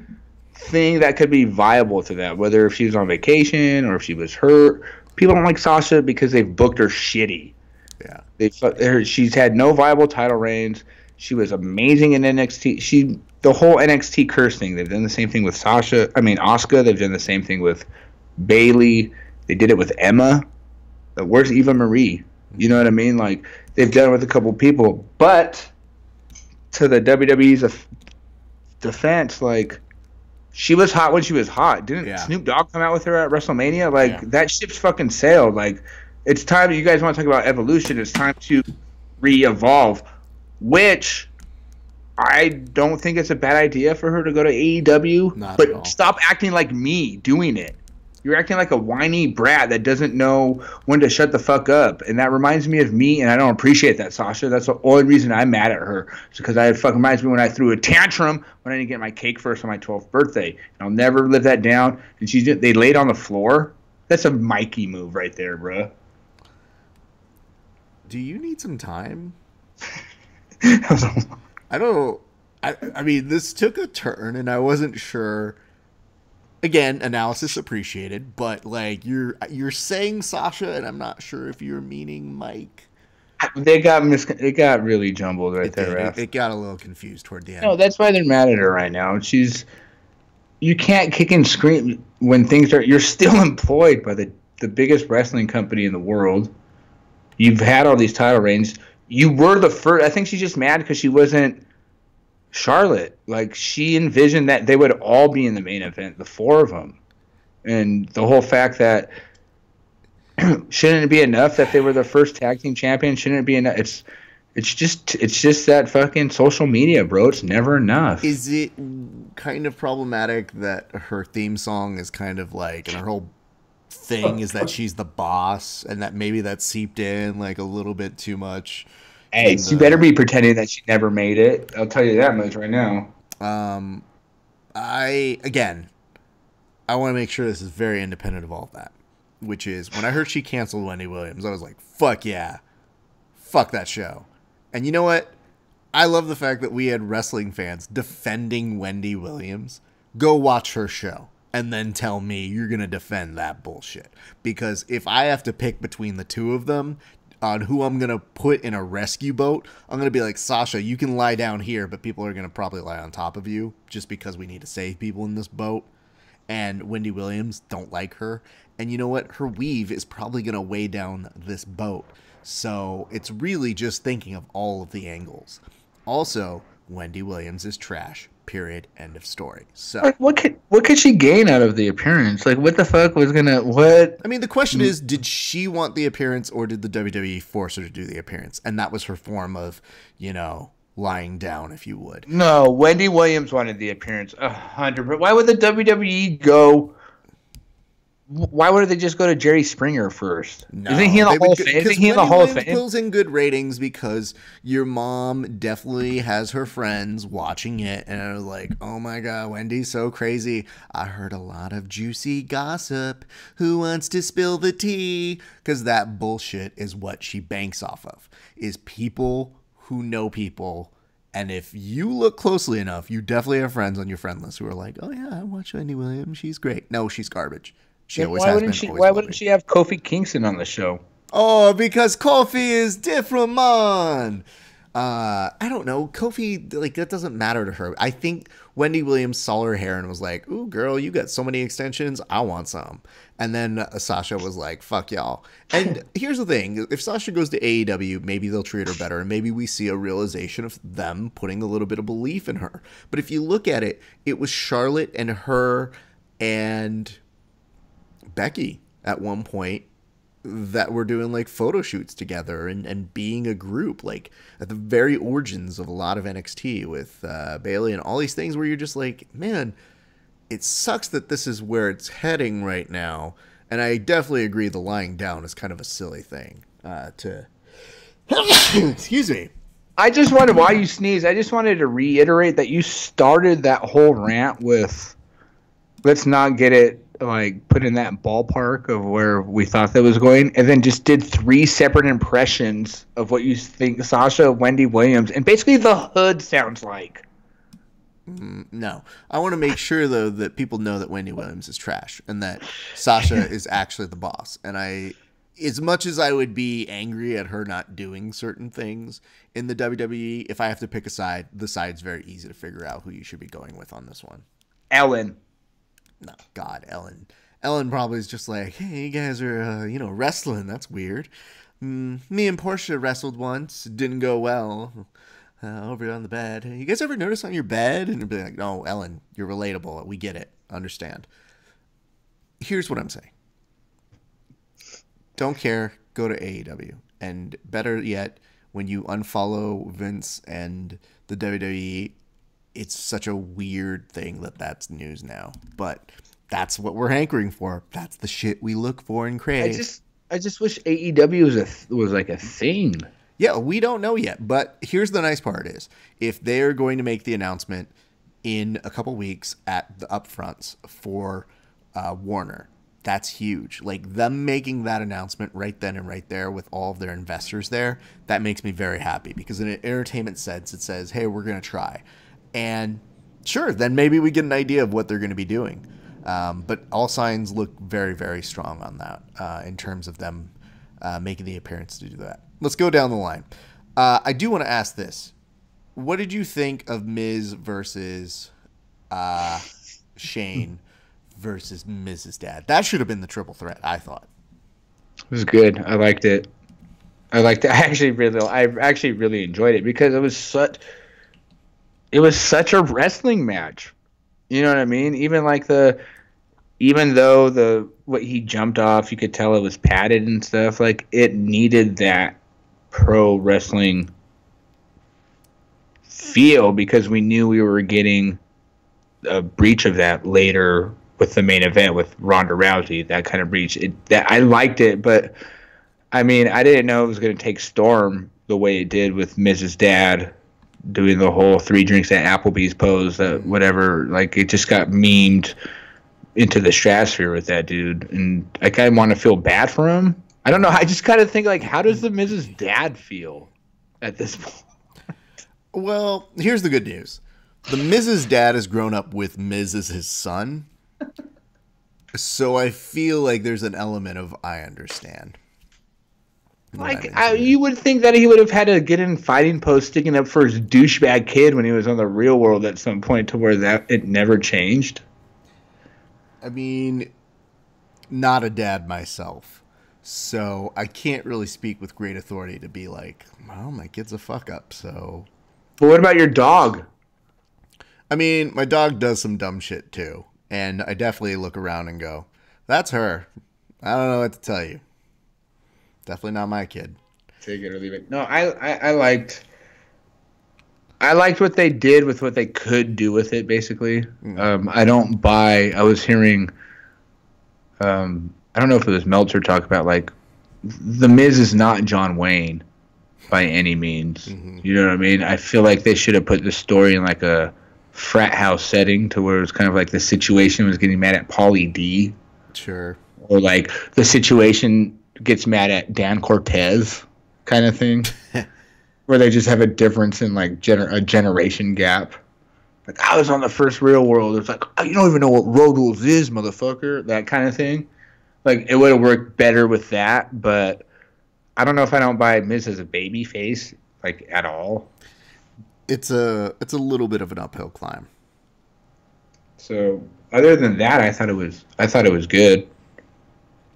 S2: thing that could be viable to that. Whether if she was on vacation or if she was hurt, people don't like Sasha because they've booked her shitty.
S1: Yeah,
S2: she's had no viable title reigns. She was amazing in NXT. The whole NXT curse thing. They've done the same thing with Asuka. They've done the same thing with Bayley. They did it with Emma. Where's Eva Marie? You know what I mean? Like, they've done it with a couple people. But to the WWE's defense, like, she was hot when she was hot. Didn't Snoop Dogg come out with her at WrestleMania? Like, that ship's fucking sailed. Like, it's time. You guys want to talk about evolution. It's time to re-evolve, which I don't think it's a bad idea for her to go to AEW.
S1: Not at all.
S2: But stop acting like me doing it. You're acting like a whiny brat that doesn't know when to shut the fuck up. And that reminds me of me, and I don't appreciate that, Sasha. That's the only reason I'm mad at her. It's because it fucking reminds me when I threw a tantrum when I didn't get my cake first on my 12th birthday. And I'll never live that down. And they laid on the floor. That's a Mikey move right there, bro.
S1: Do you need some time?
S2: I
S1: mean, this took a turn, and I wasn't sure. Again, analysis appreciated, but like you're saying Sasha, and I'm not sure if you're meaning Mike.
S2: It got really jumbled right there.
S1: It got a little confused toward the end.
S2: No, that's why they're mad at her right now. You can't kick and scream when you're still employed by the biggest wrestling company in the world. You've had all these title reigns. You were the first. I think she's just mad because she wasn't Charlotte. Like, she envisioned that they would all be in the main event, the four of them. And the whole fact that shouldn't it be enough that they were the first tag team champion? Shouldn't it be enough? It's just that fucking social media, bro. It's never enough.
S1: Is it kind of problematic that her theme song is kind of like, and her whole thing is that she's the boss, and that maybe that seeped in like a little bit too much?
S2: Hey, she better be pretending that she never made it. I'll tell you that much right now.
S1: I want to make sure this is very independent of all of that, which is when I heard she canceled Wendy Williams, I was like, fuck yeah. Fuck that show. And you know what? I love the fact that we had wrestling fans defending Wendy Williams. Go watch her show and then tell me you're going to defend that bullshit. Because if I have to pick between the two of them on who I'm going to put in a rescue boat, I'm going to be like, Sasha, you can lie down here, but people are going to probably lie on top of you just because we need to save people in this boat. And Wendy Williams, don't like her. And you know what? Her weave is probably going to weigh down this boat. So it's really just thinking of all of the angles. Also, Wendy Williams is trash. Period. End of story. So,
S2: like, what could she gain out of the appearance? Like, what the fuck was what?
S1: I mean, the question is, did she want the appearance, or did the WWE force her to do the appearance? And that was her form of, lying down, if you would.
S2: No, Wendy Williams wanted the appearance 100%. Why would the WWE go? Why would they just go to Jerry Springer first?
S1: No,
S2: Isn't he in the Hall of Fame? Isn't he in the Hall of Fame?
S1: Pulls in good ratings because your mom definitely has her friends watching it and are like, oh my God, Wendy's so crazy. I heard a lot of juicy gossip. Who wants to spill the tea? Because that bullshit is what she banks off of, is people who know people. And if you look closely enough, you definitely have friends on your friend list who are like, oh yeah, I watch Wendy Williams. She's great. No, she's garbage.
S2: Why wouldn't she have Kofi Kingston on the show?
S1: Oh, because Kofi is different, man. I don't know. Kofi, like, that doesn't matter to her. I think Wendy Williams saw her hair and was like, ooh, girl, you got so many extensions. I want some. And then Sasha was like, fuck y'all. And here's the thing. If Sasha goes to AEW, maybe they'll treat her better. And maybe we see a realization of them putting a little bit of belief in her. But if you look at it, it was Charlotte and her and Becky at one point that were doing like photo shoots together and being a group, like at the very origins of a lot of NXT with Bayley and all these things where you're just like, man, it sucks that this is where it's heading right now. And I definitely agree the lying down is kind of a silly thing to excuse me.
S2: I just wanted, while you sneeze, I just wanted to reiterate that you started that whole rant with, let's not get it like put in that ballpark of where we thought that was going, and then just did 3 separate impressions of what you think Sasha, Wendy Williams, and basically the Hood sounds like.
S1: No. I want to make sure, though, that people know that Wendy Williams is trash and that Sasha is actually the boss. And as much as I would be angry at her not doing certain things in the WWE, if I have to pick a side, the side's very easy to figure out who you should be going with on this one.
S2: Ellen.
S1: No, God, Ellen. Ellen probably is just like, hey, you guys are, wrestling. That's weird. Me and Portia wrestled once. It didn't go well. Over on the bed. You guys ever notice on your bed? And be like, no, Ellen, you're relatable. We get it. Understand. Here's what I'm saying. Don't care. Go to AEW. And better yet, when you unfollow Vince and the WWE, it's such a weird thing that that's news now. But that's what we're hankering for. That's the shit we look for and crave.
S2: I just wish AEW was like a thing.
S1: Yeah, we don't know yet. But here's the nice part is, if they're going to make the announcement in a couple weeks at the upfronts for Warner, that's huge. Like, them making that announcement right then and right there with all of their investors there, that makes me very happy. Because in an entertainment sense, it says, hey, we're going to try. And sure, then maybe we get an idea of what they're going to be doing. But all signs look very, very strong on that in terms of them making the appearance to do that. Let's go down the line. I do want to ask this. What did you think of Miz versus Shane versus Miz's dad? That should have been the triple threat, I thought.
S2: It was good. I liked it. I actually really enjoyed it because it was such a wrestling match. You know what I mean? Even though what he jumped off, you could tell it was padded and stuff. Like, it needed that pro wrestling feel because we knew we were getting a breach of that later with the main event with Ronda Rousey. That kind of breach. I liked it, but I mean, I didn't know it was going to take Storm the way it did with Mrs. Dad doing the whole 3 drinks at Applebee's pose, whatever. Like, it just got memed into the stratosphere with that dude, and I kind of want to feel bad for him. I don't know. I just kind of think, like, how does the Mrs. Dad feel at this point?
S1: Well, here's the good news. The Mrs. Dad has grown up with Miz as his son, so I feel like there's an element of I understand.
S2: Like, you would think that he would have had to get in fighting post sticking up for his douchebag kid when he was on the Real World at some point to where that it never changed.
S1: I mean, not a dad myself, so I can't really speak with great authority to be like, well, my kid's a fuck up, so.
S2: But what about your dog?
S1: I mean, my dog does some dumb shit too, and I definitely look around and go, that's her. I don't know what to tell you. Definitely not my kid.
S2: Take it or leave it. No, I liked what they did with what they could do with it, basically. I don't buy... I was hearing... I don't know if it was Meltzer talk about, like, The Miz is not John Wayne by any means. Mm-hmm. You know what I mean? I feel like they should have put the story in, like, a frat house setting to where it was kind of like the situation was getting mad at Paulie D.
S1: Sure.
S2: Or, like, the situation gets mad at Dan Cortez kind of thing. Where they just have a difference in, like, a generation gap. Like, I was on the first Real World. It's like, oh, you don't even know what Road Rules is, motherfucker. That kind of thing. Like, it would have worked better with that, but I don't know if I don't buy Miz as a baby face, like, at all.
S1: It's a little bit of an uphill climb.
S2: So, other than that, I thought it was good.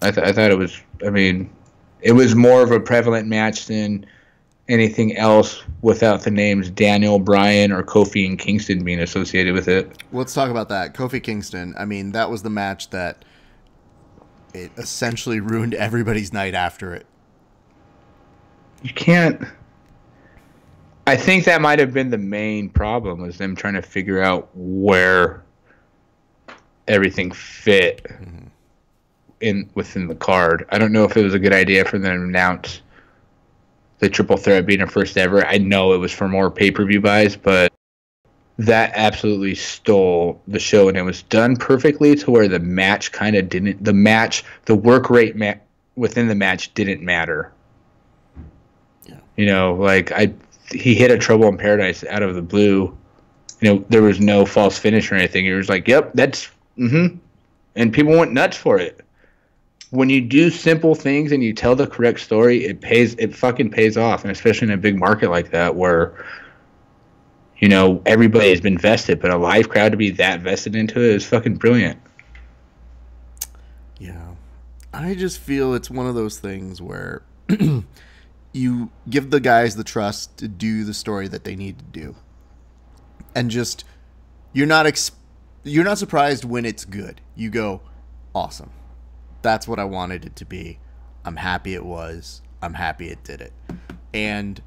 S2: I thought it was, I mean, it was more of a prevalent match than anything else without the names Daniel, Bryan, or Kofi and Kingston being associated with it.
S1: Let's talk about that. Kofi Kingston, I mean, that was the match that it essentially ruined everybody's night after it.
S2: You can't... I think that might have been the main problem, was them trying to figure out where everything fit within the card. I don't know if it was a good idea for them to announce the triple threat being a first ever. I know it was for more pay-per-view buys, but that absolutely stole the show, and it was done perfectly to where the match kind of didn't. The work rate within the match didn't matter.
S1: Yeah.
S2: You know, like he hit a Trouble in Paradise out of the blue. You know, there was no false finish or anything. It was like, yep, that's and people went nuts for it. When you do simple things and you tell the correct story, it pays. It fucking pays off, and especially in a big market like that where, you know, everybody has been vested, but a live crowd to be that vested into it is fucking brilliant.
S1: Yeah. I just feel it's one of those things where you give the guys the trust to do the story that they need to do. And just you're not surprised when it's good. You go, awesome. That's what I wanted it to be. I'm happy it was. I'm happy it did it. And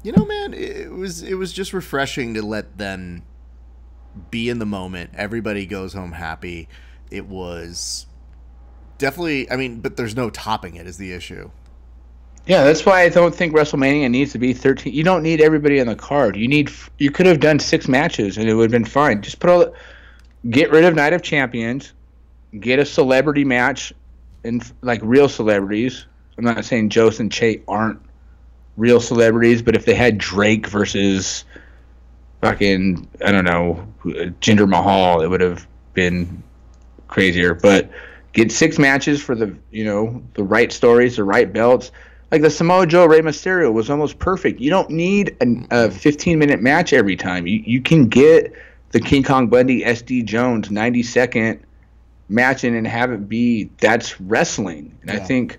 S1: you know, man, it was just refreshing to let them be in the moment. Everybody goes home happy. It was definitely, I mean, but there's no topping it is the issue.
S2: Yeah, that's why I don't think WrestleMania needs to be 13. You don't need everybody on the card. You could have done 6 matches and it would have been fine. Just get rid of Night of Champions, get a celebrity match, and like real celebrities. I'm not saying Jost and Che aren't real celebrities, but if they had Drake versus fucking, I don't know, Jinder Mahal, it would have been crazier. But get 6 matches for the, you know, the right stories, the right belts. Like the Samoa Joe Rey Mysterio was almost perfect. You don't need a 15-minute match every time. You can get the King Kong Bundy SD Jones 90-second match in and have it be, that's wrestling. And I think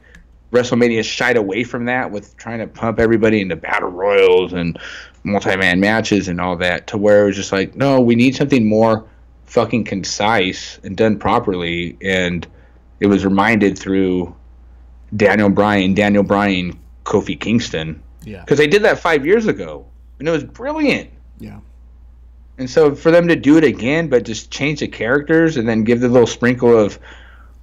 S2: WrestleMania shied away from that with trying to pump everybody into battle royals and multi-man matches and all that, to where it was just like, no, we need something more fucking concise and done properly. And it was reminded through Daniel Bryan, Kofi Kingston.
S1: Yeah.
S2: Because they did that 5 years ago, and it was brilliant.
S1: Yeah.
S2: And so for them to do it again, but just change the characters and then give the little sprinkle of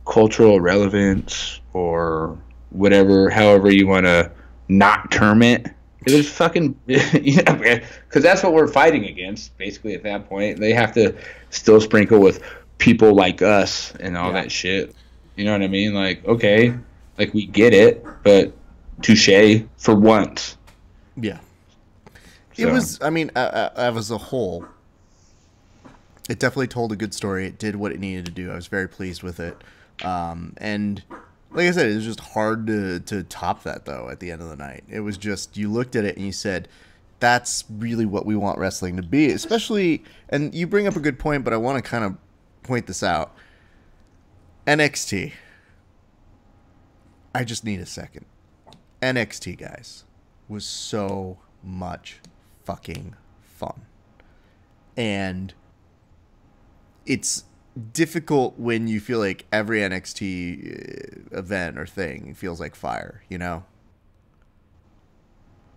S2: cultural relevance or whatever, however you want to not term it, it was fucking, you know, because that's what we're fighting against, basically, at that point. They have to still sprinkle with people like us and all that shit. You know what I mean? Like, okay, like we get it, but touche for once.
S1: Yeah. So. It was, I mean, as a whole, it definitely told a good story. It did what it needed to do. I was very pleased with it. And like I said, it was just hard to top that, though, at the end of the night. It was just, you looked at it and you said, that's really what we want wrestling to be. Especially, and you bring up a good point, but I want to kind of point this out. NXT. I just need a second. NXT, guys, was so much fucking fun. And it's difficult when you feel like every NXT event or thing feels like fire, you know?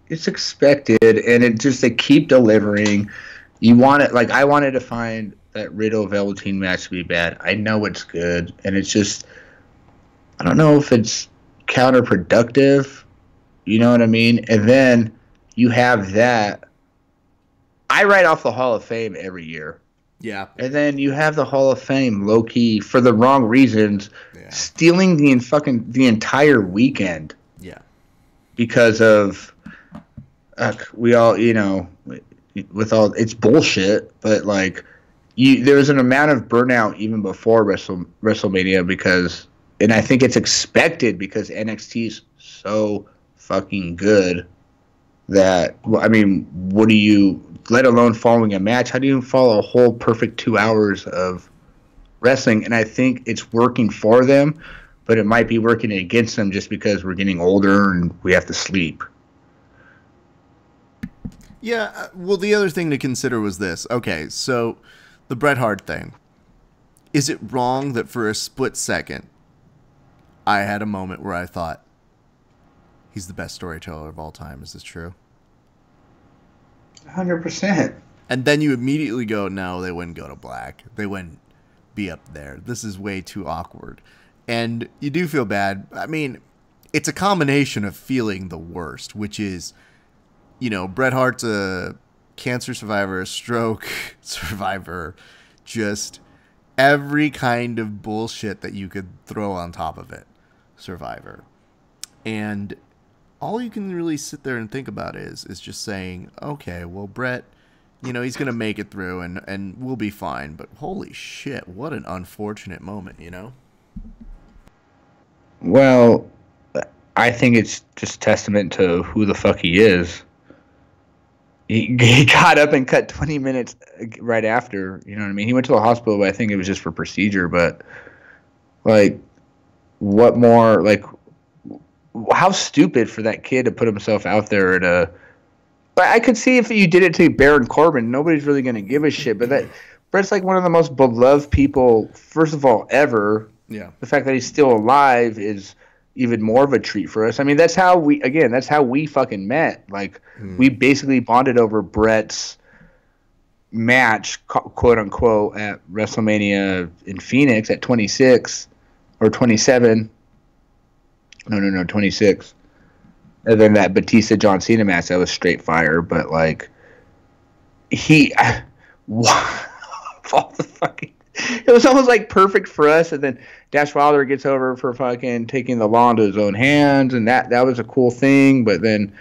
S2: It's expected, and it just, they keep delivering. You want it, like, I wanted to find that Riddle Velveteen match to be bad. I know it's good, and it's just, I don't know if it's counterproductive, you know what I mean? And then you have that. I write off the Hall of Fame every year.
S1: Yeah.
S2: And then you have the Hall of Fame, low-key, for the wrong reasons, stealing the entire weekend.
S1: Yeah.
S2: Because of, we all, you know, with all, it's bullshit, but, like, there was an amount of burnout even before WrestleMania because, and I think it's expected because NXT is so fucking good that, I mean, what do you, let alone following a match, how do you follow a whole perfect 2 hours of wrestling? And I think it's working for them, but it might be working against them just because we're getting older and we have to sleep.
S1: Yeah, well, the other thing to consider was this. Okay, so the Bret Hart thing. Is it wrong that for a split second I had a moment where I thought, he's the best storyteller of all time? Is this true?
S2: 100%.
S1: And then you immediately go, no, they wouldn't go to black. They wouldn't be up there. This is way too awkward. And you do feel bad. I mean, it's a combination of feeling the worst, which is, you know, Bret Hart's a cancer survivor, stroke survivor, just every kind of bullshit that you could throw on top of it survivor. And all you can really sit there and think about is just saying, okay, well, Brett, you know, he's going to make it through and we'll be fine. But holy shit, what an unfortunate moment, you know?
S2: Well, I think it's just testament to who the fuck he is. He got up and cut 20 minutes right after, you know what I mean? He went to the hospital, but I think it was just for procedure. But, like, what more, like, how stupid for that kid to put himself out there at But I could see if you did it to Baron Corbin, nobody's really going to give a shit. But Brett's like one of the most beloved people, first of all, ever.
S1: Yeah.
S2: The fact that he's still alive is even more of a treat for us. I mean, that's how we fucking met. Like, we basically bonded over Brett's match, quote unquote, at WrestleMania in Phoenix at 26 or 27. No, 26. And then that Batista John Cena match, that was straight fire. But, like, all the fucking, it was almost like perfect for us. And then Dash Wilder gets over for fucking taking the law into his own hands, and that was a cool thing. But then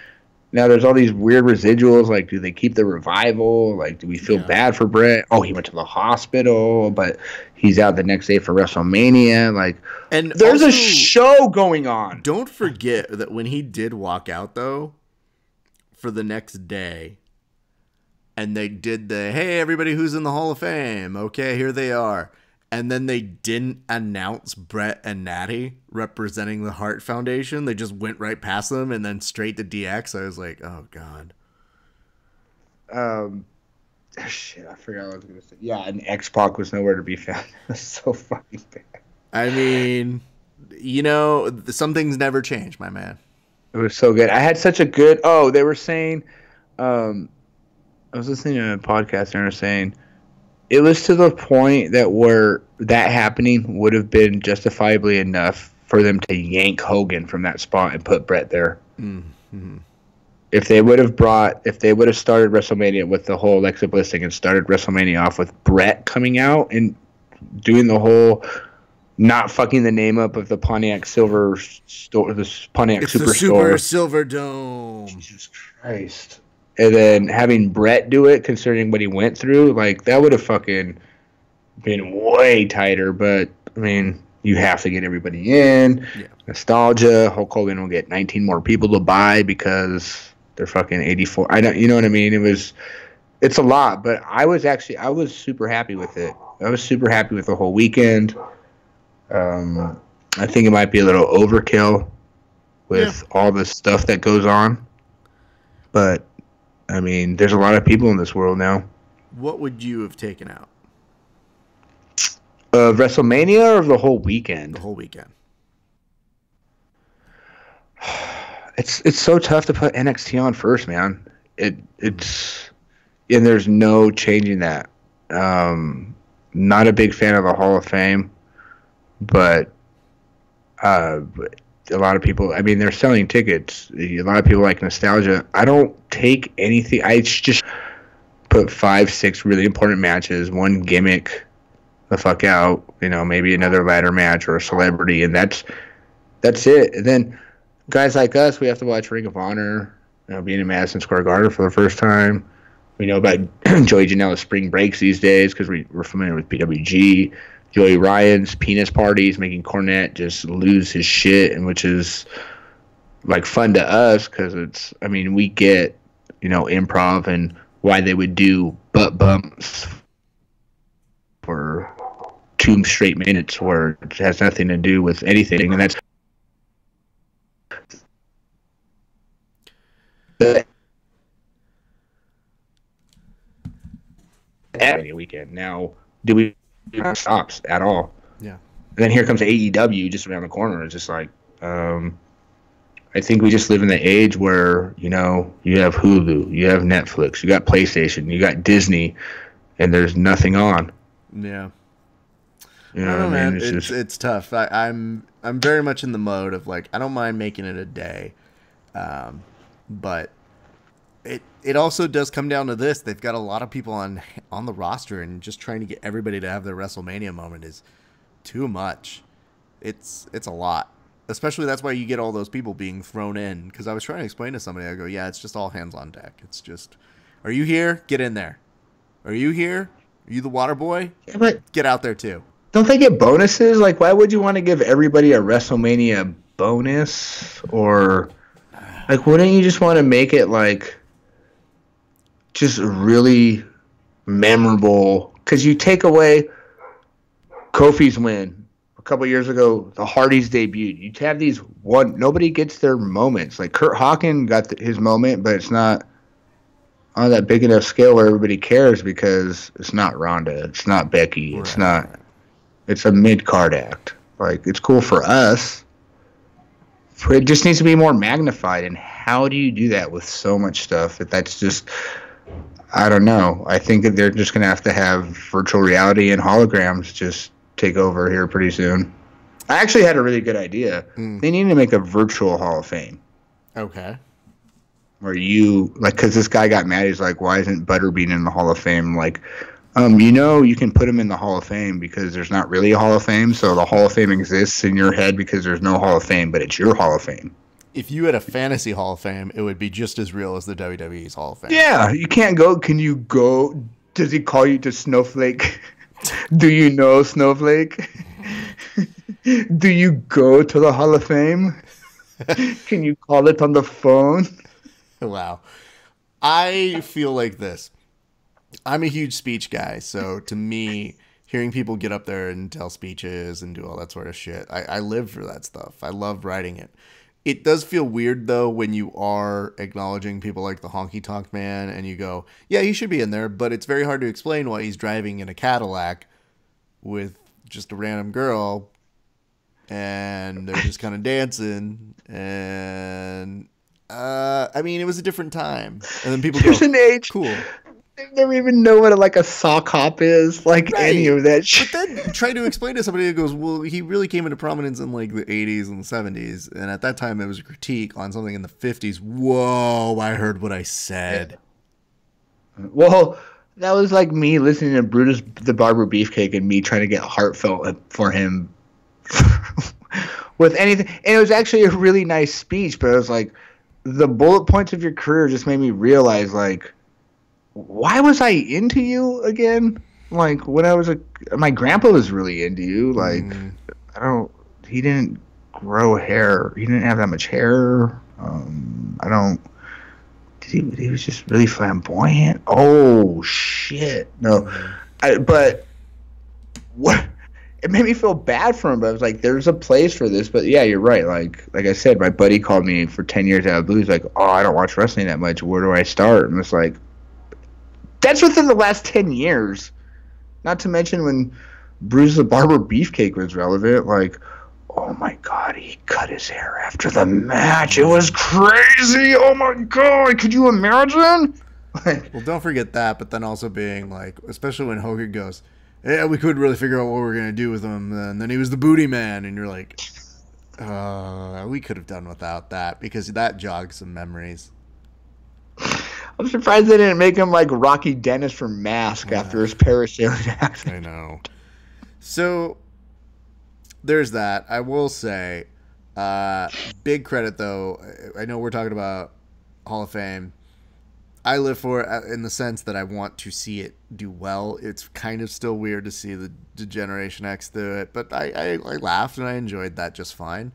S2: now there's all these weird residuals. Like, do they keep the revival? Like, do we feel bad for Brett? Oh, he went to the hospital, but he's out the next day for WrestleMania. Like, and there's also a show going on.
S1: Don't forget that when he did walk out, though, for the next day, and they did the, hey, everybody who's in the Hall of Fame, okay, here they are. And then they didn't announce Brett and Natty representing the Hart Foundation. They just went right past them and then straight to DX. I was like, oh, God.
S2: Shit, I forgot what I was going to say. Yeah, and X-Pac was nowhere to be found. It was so fucking bad.
S1: I mean, you know, some things never change, my man.
S2: It was so good. I had such a good... Oh, they were saying... I was listening to a podcast and they were saying... It was to the point that where that happening would have been justifiably enough for them to yank Hogan from that spot and put Brett there.
S1: Mm-hmm.
S2: If they would have started WrestleMania with the whole Alexa Bliss thing and started WrestleMania off with Brett coming out and doing the whole not fucking the name up of the Pontiac Silver store, the Pontiac
S1: it's
S2: Superstore.
S1: The Super Silver Dome.
S2: Jesus Christ. And then having Brett do it, considering what he went through, like, that would have fucking been way tighter. But, I mean, you have to get everybody in. Yeah. Nostalgia. Hulk Hogan will get 19 more people to buy because they're fucking 84. You know what I mean? It's a lot. But I was super happy with it. I was super happy with the whole weekend. I think it might be a little overkill with all the stuff that goes on. But, I mean, there's a lot of people in this world now.
S1: What would you have taken out?
S2: WrestleMania or the whole weekend?
S1: The whole weekend.
S2: It's so tough to put NXT on first, man. It's and there's no changing that. Not a big fan of the Hall of Fame, but a lot of people, I mean, they're selling tickets. A lot of people like nostalgia. I don't take anything. I just put 5-6 really important matches, one gimmick the fuck out, you know, maybe another ladder match or a celebrity, and that's it. And then guys like us, we have to watch Ring of Honor, you know, being in Madison Square Garden for the first time. We know about Joey Janela's spring breaks these days because we're familiar with PWG. Joey Ryan's penis parties, making Cornette just lose his shit, and which is like fun to us because it's, I mean, we get, you know, improv and why they would do butt bumps for 2 straight minutes where it has nothing to do with anything, and that's any weekend. Now, do we stops at all?
S1: Yeah.
S2: And then here comes AEW just around the corner. It's just like, I think we just live in the age where, you know, you have Hulu, you have Netflix, you got PlayStation, you got Disney, and there's nothing on.
S1: Yeah.
S2: You know what I mean?
S1: It's tough. I'm very much in the mode of like, I don't mind making it a day, but It also does come down to this. They've got a lot of people on the roster, and just trying to get everybody to have their WrestleMania moment is too much. It's a lot. Especially that's why you get all those people being thrown in. Because I was trying to explain to somebody, I go, yeah, it's just all hands on deck. It's just, are you here? Get in there. Are you here? Are you the water boy?
S2: Yeah, but
S1: get out there too.
S2: Don't they get bonuses? Like, why would you want to give everybody a WrestleMania bonus? Or, like, wouldn't you just want to make it, like, just really memorable? Because you take away Kofi's win. A couple years ago, the Hardys debuted. You have these nobody gets their moments. Like Kurt Hawkins got his moment, but it's not on that big enough scale where everybody cares because it's not Ronda, it's not Becky, it's not. It's a mid-card act. Like, it's cool for us. It just needs to be more magnified. And how do you do that with so much stuff? That's just, I don't know. I think that they're just going to have virtual reality and holograms just take over here pretty soon. I actually had a really good idea. They need to make a virtual Hall of Fame.
S1: Okay.
S2: Where you, like, because this guy got mad. He's like, why isn't Butterbean in the Hall of Fame? Like, you can put him in the Hall of Fame because there's not really a Hall of Fame. So the Hall of Fame exists in your head because there's no Hall of Fame, but it's your Hall of Fame.
S1: If you had a fantasy Hall of Fame, it would be just as real as the WWE's Hall of Fame.
S2: Yeah, you can't go. Can you go? Does he call you to Snowflake? Do you know Snowflake? Do you go to the Hall of Fame? Can you call it on the phone?
S1: Wow. I feel like this. I'm a huge speech guy, so to me, hearing people get up there and tell speeches and do all that sort of shit, I live for that stuff. I love writing it. It does feel weird, though, when you are acknowledging people like the Honky Tonk Man and you go, yeah, he should be in there, but it's very hard to explain why he's driving in a Cadillac with just a random girl and they're just kind of dancing. And, I mean, it was a different time. And then people
S2: There's an age.
S1: Cool.
S2: They never even know what a sock hop is, like any of that shit.
S1: But then try to explain to somebody that goes, well, he really came into prominence in like the 80s and the 70s. And at that time, it was a critique on something in the 50s. Whoa, I heard what I said.
S2: Well, that was like me listening to Brutus the Barber Beefcake and me trying to get heartfelt for him with anything. And it was actually a really nice speech, but it was like the bullet points of your career just made me realize, like, why was I into you again? Like, when I was my grandpa was really into you. Like, he didn't grow hair. He didn't have that much hair. He was just really flamboyant. Oh, shit. No. But what? It made me feel bad for him, but I was like, there's a place for this. But yeah, you're right. Like I said, my buddy called me for 10 years out of blue. He's like, oh, I don't watch wrestling that much. Where do I start? And it's like, that's within the last 10 years. Not to mention when Bruce the Barber Beefcake was relevant. Like, oh my God, he cut his hair after the match. It was crazy. Oh my God, could you imagine?
S1: Well, don't forget that, but then also being like, especially when Hogan goes, yeah, we couldn't really figure out what we were going to do with him. And then he was the booty man. And you're like, we could have done without that because that jogs some memories.
S2: I'm surprised they didn't make him like Rocky Dennis from Mask after his parasailing accident.
S1: I know. So there's that. I will say, big credit though. I know we're talking about Hall of Fame. I live for it in the sense that I want to see it do well. It's kind of still weird to see the Generation X do it, but I laughed and I enjoyed that just fine.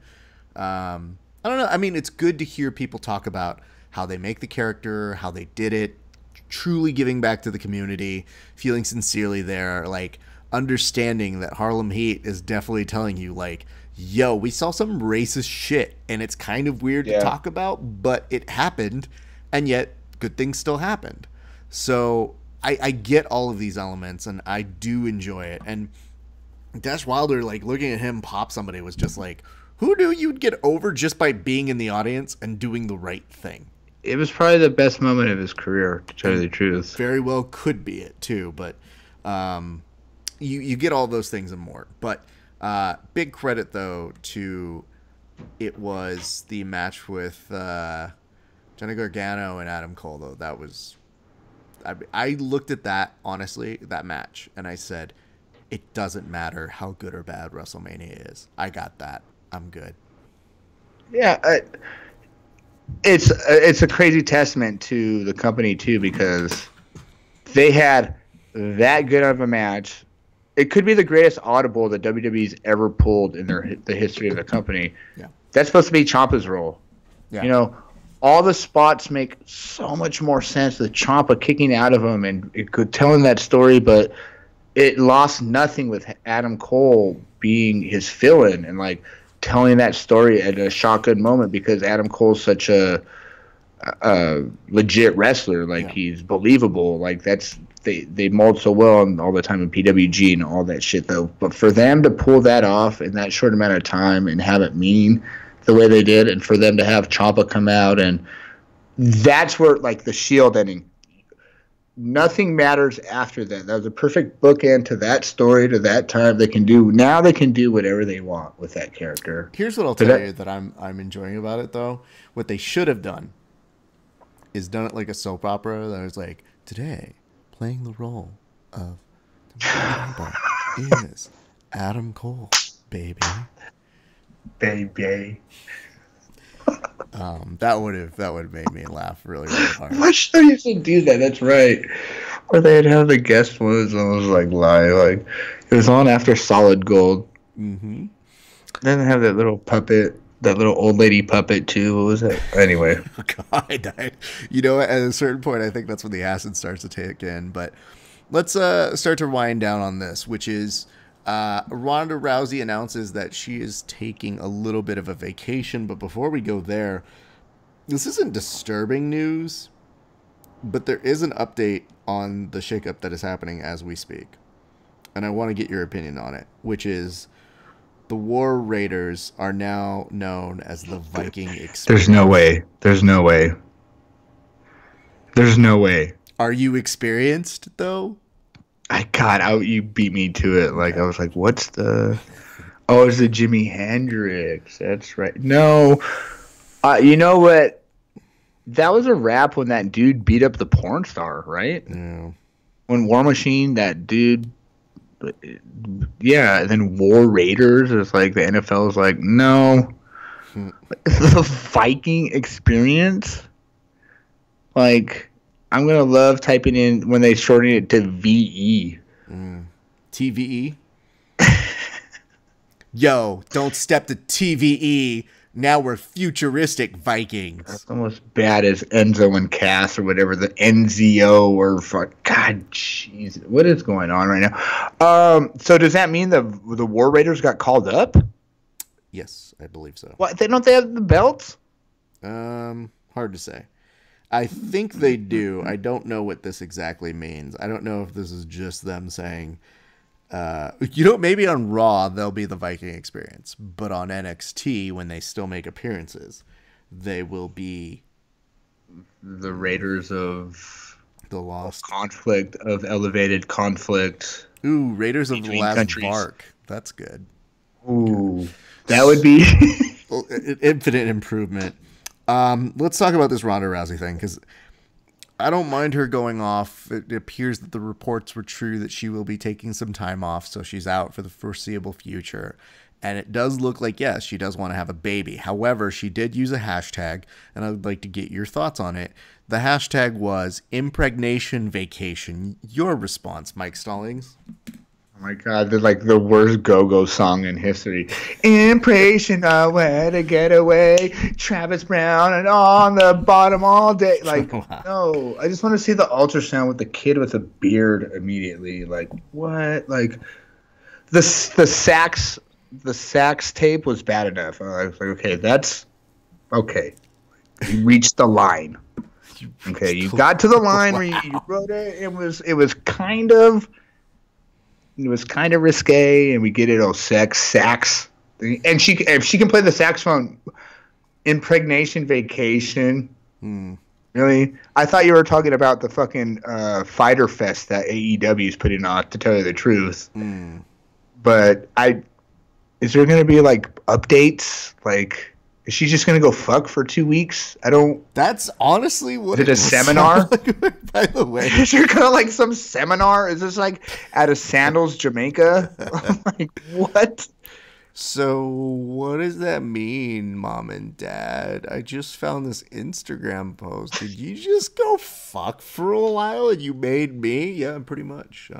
S1: I don't know. I mean, it's good to hear people talk about how they make the character, how they did it, truly giving back to the community, feeling sincerely there, like understanding that Harlem Heat is definitely telling you, like, yo, we saw some racist shit, and it's kind of weird to talk about, but it happened, and yet good things still happened. So I get all of these elements, and I do enjoy it. And Dash Wilder, like, looking at him pop somebody was just like, who knew you'd get over just by being in the audience and doing the right thing?
S2: It was probably the best moment of his career, to tell you the truth.
S1: Very well could be it, too. But you get all those things and more. But big credit, though, to it was the match with Johnny Gargano and Adam Cole, though, that was... I looked at that, honestly, that match, and I said, it doesn't matter how good or bad WrestleMania is. I got that. I'm good.
S2: Yeah, it's a crazy testament to the company, too, because they had that good of a match. It could be the greatest audible that WWE's ever pulled in the history of the company.
S1: Yeah. That's
S2: supposed to be Ciampa's role.
S1: Yeah.
S2: You know, all the spots make so much more sense with Ciampa kicking out of him and telling that story, but it lost nothing with Adam Cole being his fill-in and like telling that story at a shotgun moment because Adam Cole's such a legit wrestler. Like he's believable. Like they mold so well all the time in PWG and all that shit though. But for them to pull that off in that short amount of time and have it mean the way they did, and for them to have Ciampa come out, and that's where like the Shield ending. Nothing matters after that. That was a perfect bookend to that story, to that time. They can do whatever they want with that character.
S1: Here's what I'll tell you that I'm enjoying about it though. What they should have done is done it like a soap opera that was like, today playing the role of the member is Adam Cole, baby.
S2: Baby.
S1: That would have made me laugh really, really hard.
S2: What show used to do that? That's right. Or they'd have the guest ones almost like live. Like it was on after Solid Gold.
S1: Mm-hmm.
S2: Then they have that little puppet, that little old lady puppet too. What was that? Anyway.
S1: God, you know, at a certain point, I think that's when the acid starts to take in. But let's start to wind down on this, which is Ronda Rousey announces that she is taking a little bit of a vacation. But before we go there, this isn't disturbing news, but there is an update on the shakeup that is happening as we speak. And I want to get your opinion on it, which is the War Raiders are now known as the Viking Experience.
S2: There's no way. There's no way. There's no way.
S1: Are you experienced, though?
S2: You beat me to it. Like, I was like, what's the... Oh, it's the Jimi Hendrix. That's right. No. You know what? That was a rap when that dude beat up the porn star, right?
S1: Yeah.
S2: When War Machine, that dude... Yeah, and then War Raiders. It's like the NFL is like, no. The Viking Experience? Like... I'm going to love typing in when they shorten it to VE.
S1: TVE? Yo, don't step to TVE. Now we're futuristic Vikings.
S2: That's almost bad as Enzo and Cass or whatever, the NZO or God, jeez. What is going on right now? So does that mean the War Raiders got called up?
S1: Yes, I believe so.
S2: What? Don't they have the belts?
S1: Hard to say. I think they do. I don't know what this exactly means. I don't know if this is just them saying, maybe on Raw they'll be the Viking Experience, but on NXT when they still make appearances, they will be
S2: the Raiders of
S1: the Lost
S2: Conflict, of Elevated Conflict.
S1: Ooh, Raiders of the Last Mark. That's good.
S2: Ooh, that would be
S1: infinite improvement. Let's talk about this Ronda Rousey thing, because I don't mind her going off. It appears that the reports were true that she will be taking some time off, so she's out for the foreseeable future. And it does look like, yes, she does want to have a baby. However, she did use a hashtag, and I would like to get your thoughts on it. The hashtag was Impregnation Vacation. Your response, Mike Stallings?
S2: Oh my God, they're like the worst go-go song in history. Impression, where to get away. Travis Brown and on the bottom all day. Like, no, I just want to see the ultrasound with the kid with a beard immediately. Like, what? Like, the sax tape was bad enough. I was like, okay, that's okay. You reached the line. Okay, you got to the line where you wrote it. It was kind of. It was kind of risque, and we get it. Oh, sax, and if she can play the saxophone, Impregnation Vacation. Really? I thought you were talking about the fucking Fighter Fest that AEW is putting on. To tell you the truth, but is there going to be like updates? Like, Is she just gonna go fuck for 2 weeks? I don't.
S1: That's honestly what
S2: Is it a seminar?
S1: like, by the way.
S2: Is there kind of like some seminar? Is this like at a Sandals, Jamaica? Like what?
S1: So what does that mean, Mom and Dad? I just found this Instagram post. Did you just go fuck for a while and you made me? Yeah, pretty much.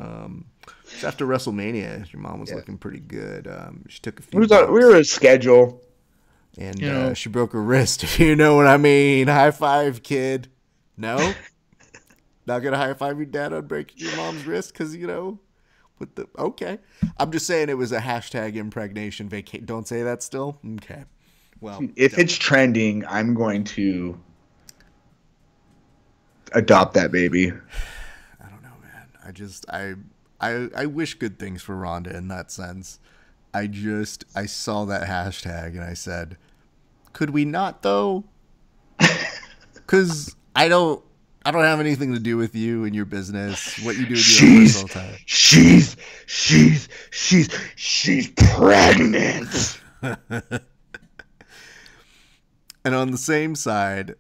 S1: Just after WrestleMania, your mom was looking pretty good. She took a few.
S2: We were a schedule.
S1: And she broke her wrist, if you know what I mean. High five, kid. No? Not going to high five your dad on breaking your mom's wrist because, okay. I'm just saying it was a hashtag impregnation vacation. Don't say that still? Okay. Well.
S2: If it's trending, I'm going to adopt that baby.
S1: I don't know, man. I wish good things for Rhonda in that sense. I saw that hashtag and I said, could we not though? Because I don't have anything to do with you and your business. What you do with your personal time.
S2: She's pregnant.
S1: And on the same side,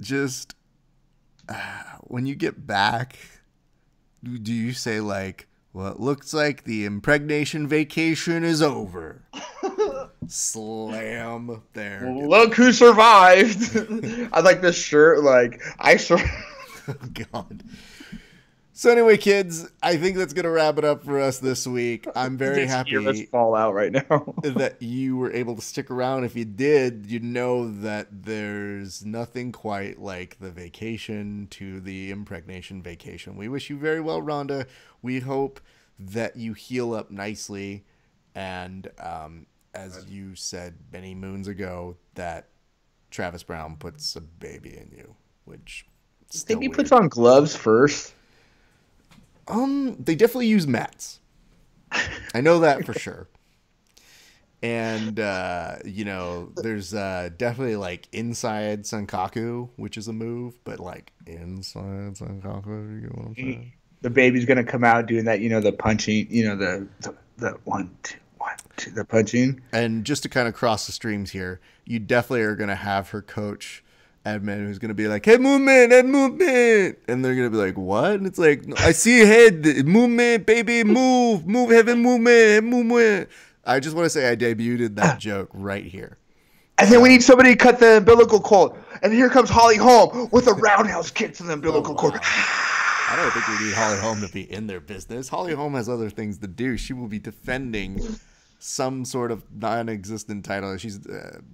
S1: just when you get back, do you say like, well, it looks like the impregnation vacation is over. Slam there.
S2: Look who survived. I like this shirt. Like,
S1: Oh, God. So anyway, kids, I think that's going to wrap it up for us this week. I'm very happy
S2: fall out right now.
S1: that you were able to stick around. If you did, you know that there's nothing quite like the vacation to the impregnation vacation. We wish you very well, Rhonda. We hope that you heal up nicely. And as you said many moons ago, that Travis Brown puts a baby in you, which
S2: I think he puts on gloves first.
S1: They definitely use mats. I know that for sure. And, there's definitely like inside Sankaku, which is a move, but like inside Sankaku, you know what I'm saying?
S2: The baby's going to come out doing that, the punching, the 1, 2, 1, 2, the punching.
S1: And just to kind of cross the streams here, you definitely are going to have her coach Edmund, who's going to be like, head movement. And they're going to be like, what? And it's like, I see head movement, baby, move, heavy movement. I just want to say I debuted that joke right here.
S2: And then we need somebody to cut the umbilical cord. And here comes Holly Holm with a roundhouse kick to the umbilical cord.
S1: I don't think we need Holly Holm to be in their business. Holly Holm has other things to do. She will be defending some sort of non-existent title. She's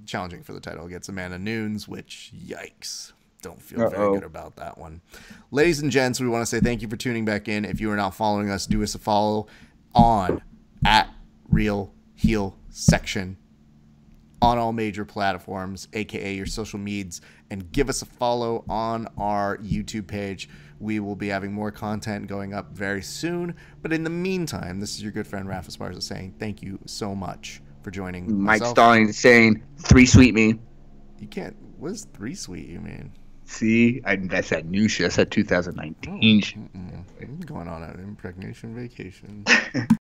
S1: challenging for the title against Amanda Nunes, which, yikes. Don't feel very good about that one. Ladies and gents, we want to say thank you for tuning back in. If you are not following us, do us a follow on @RealHeelSection on all major platforms, aka your social medias, and give us a follow on our YouTube page. We will be having more content going up very soon. But in the meantime, this is your good friend Rafa Esparza saying thank you so much for joining
S2: Mike Stalling saying 3 sweet me.
S1: You can't. What is 3 sweet you mean?
S2: See, that's that new shit. That's that 2019 shit.
S1: I'm going on an impregnation vacation.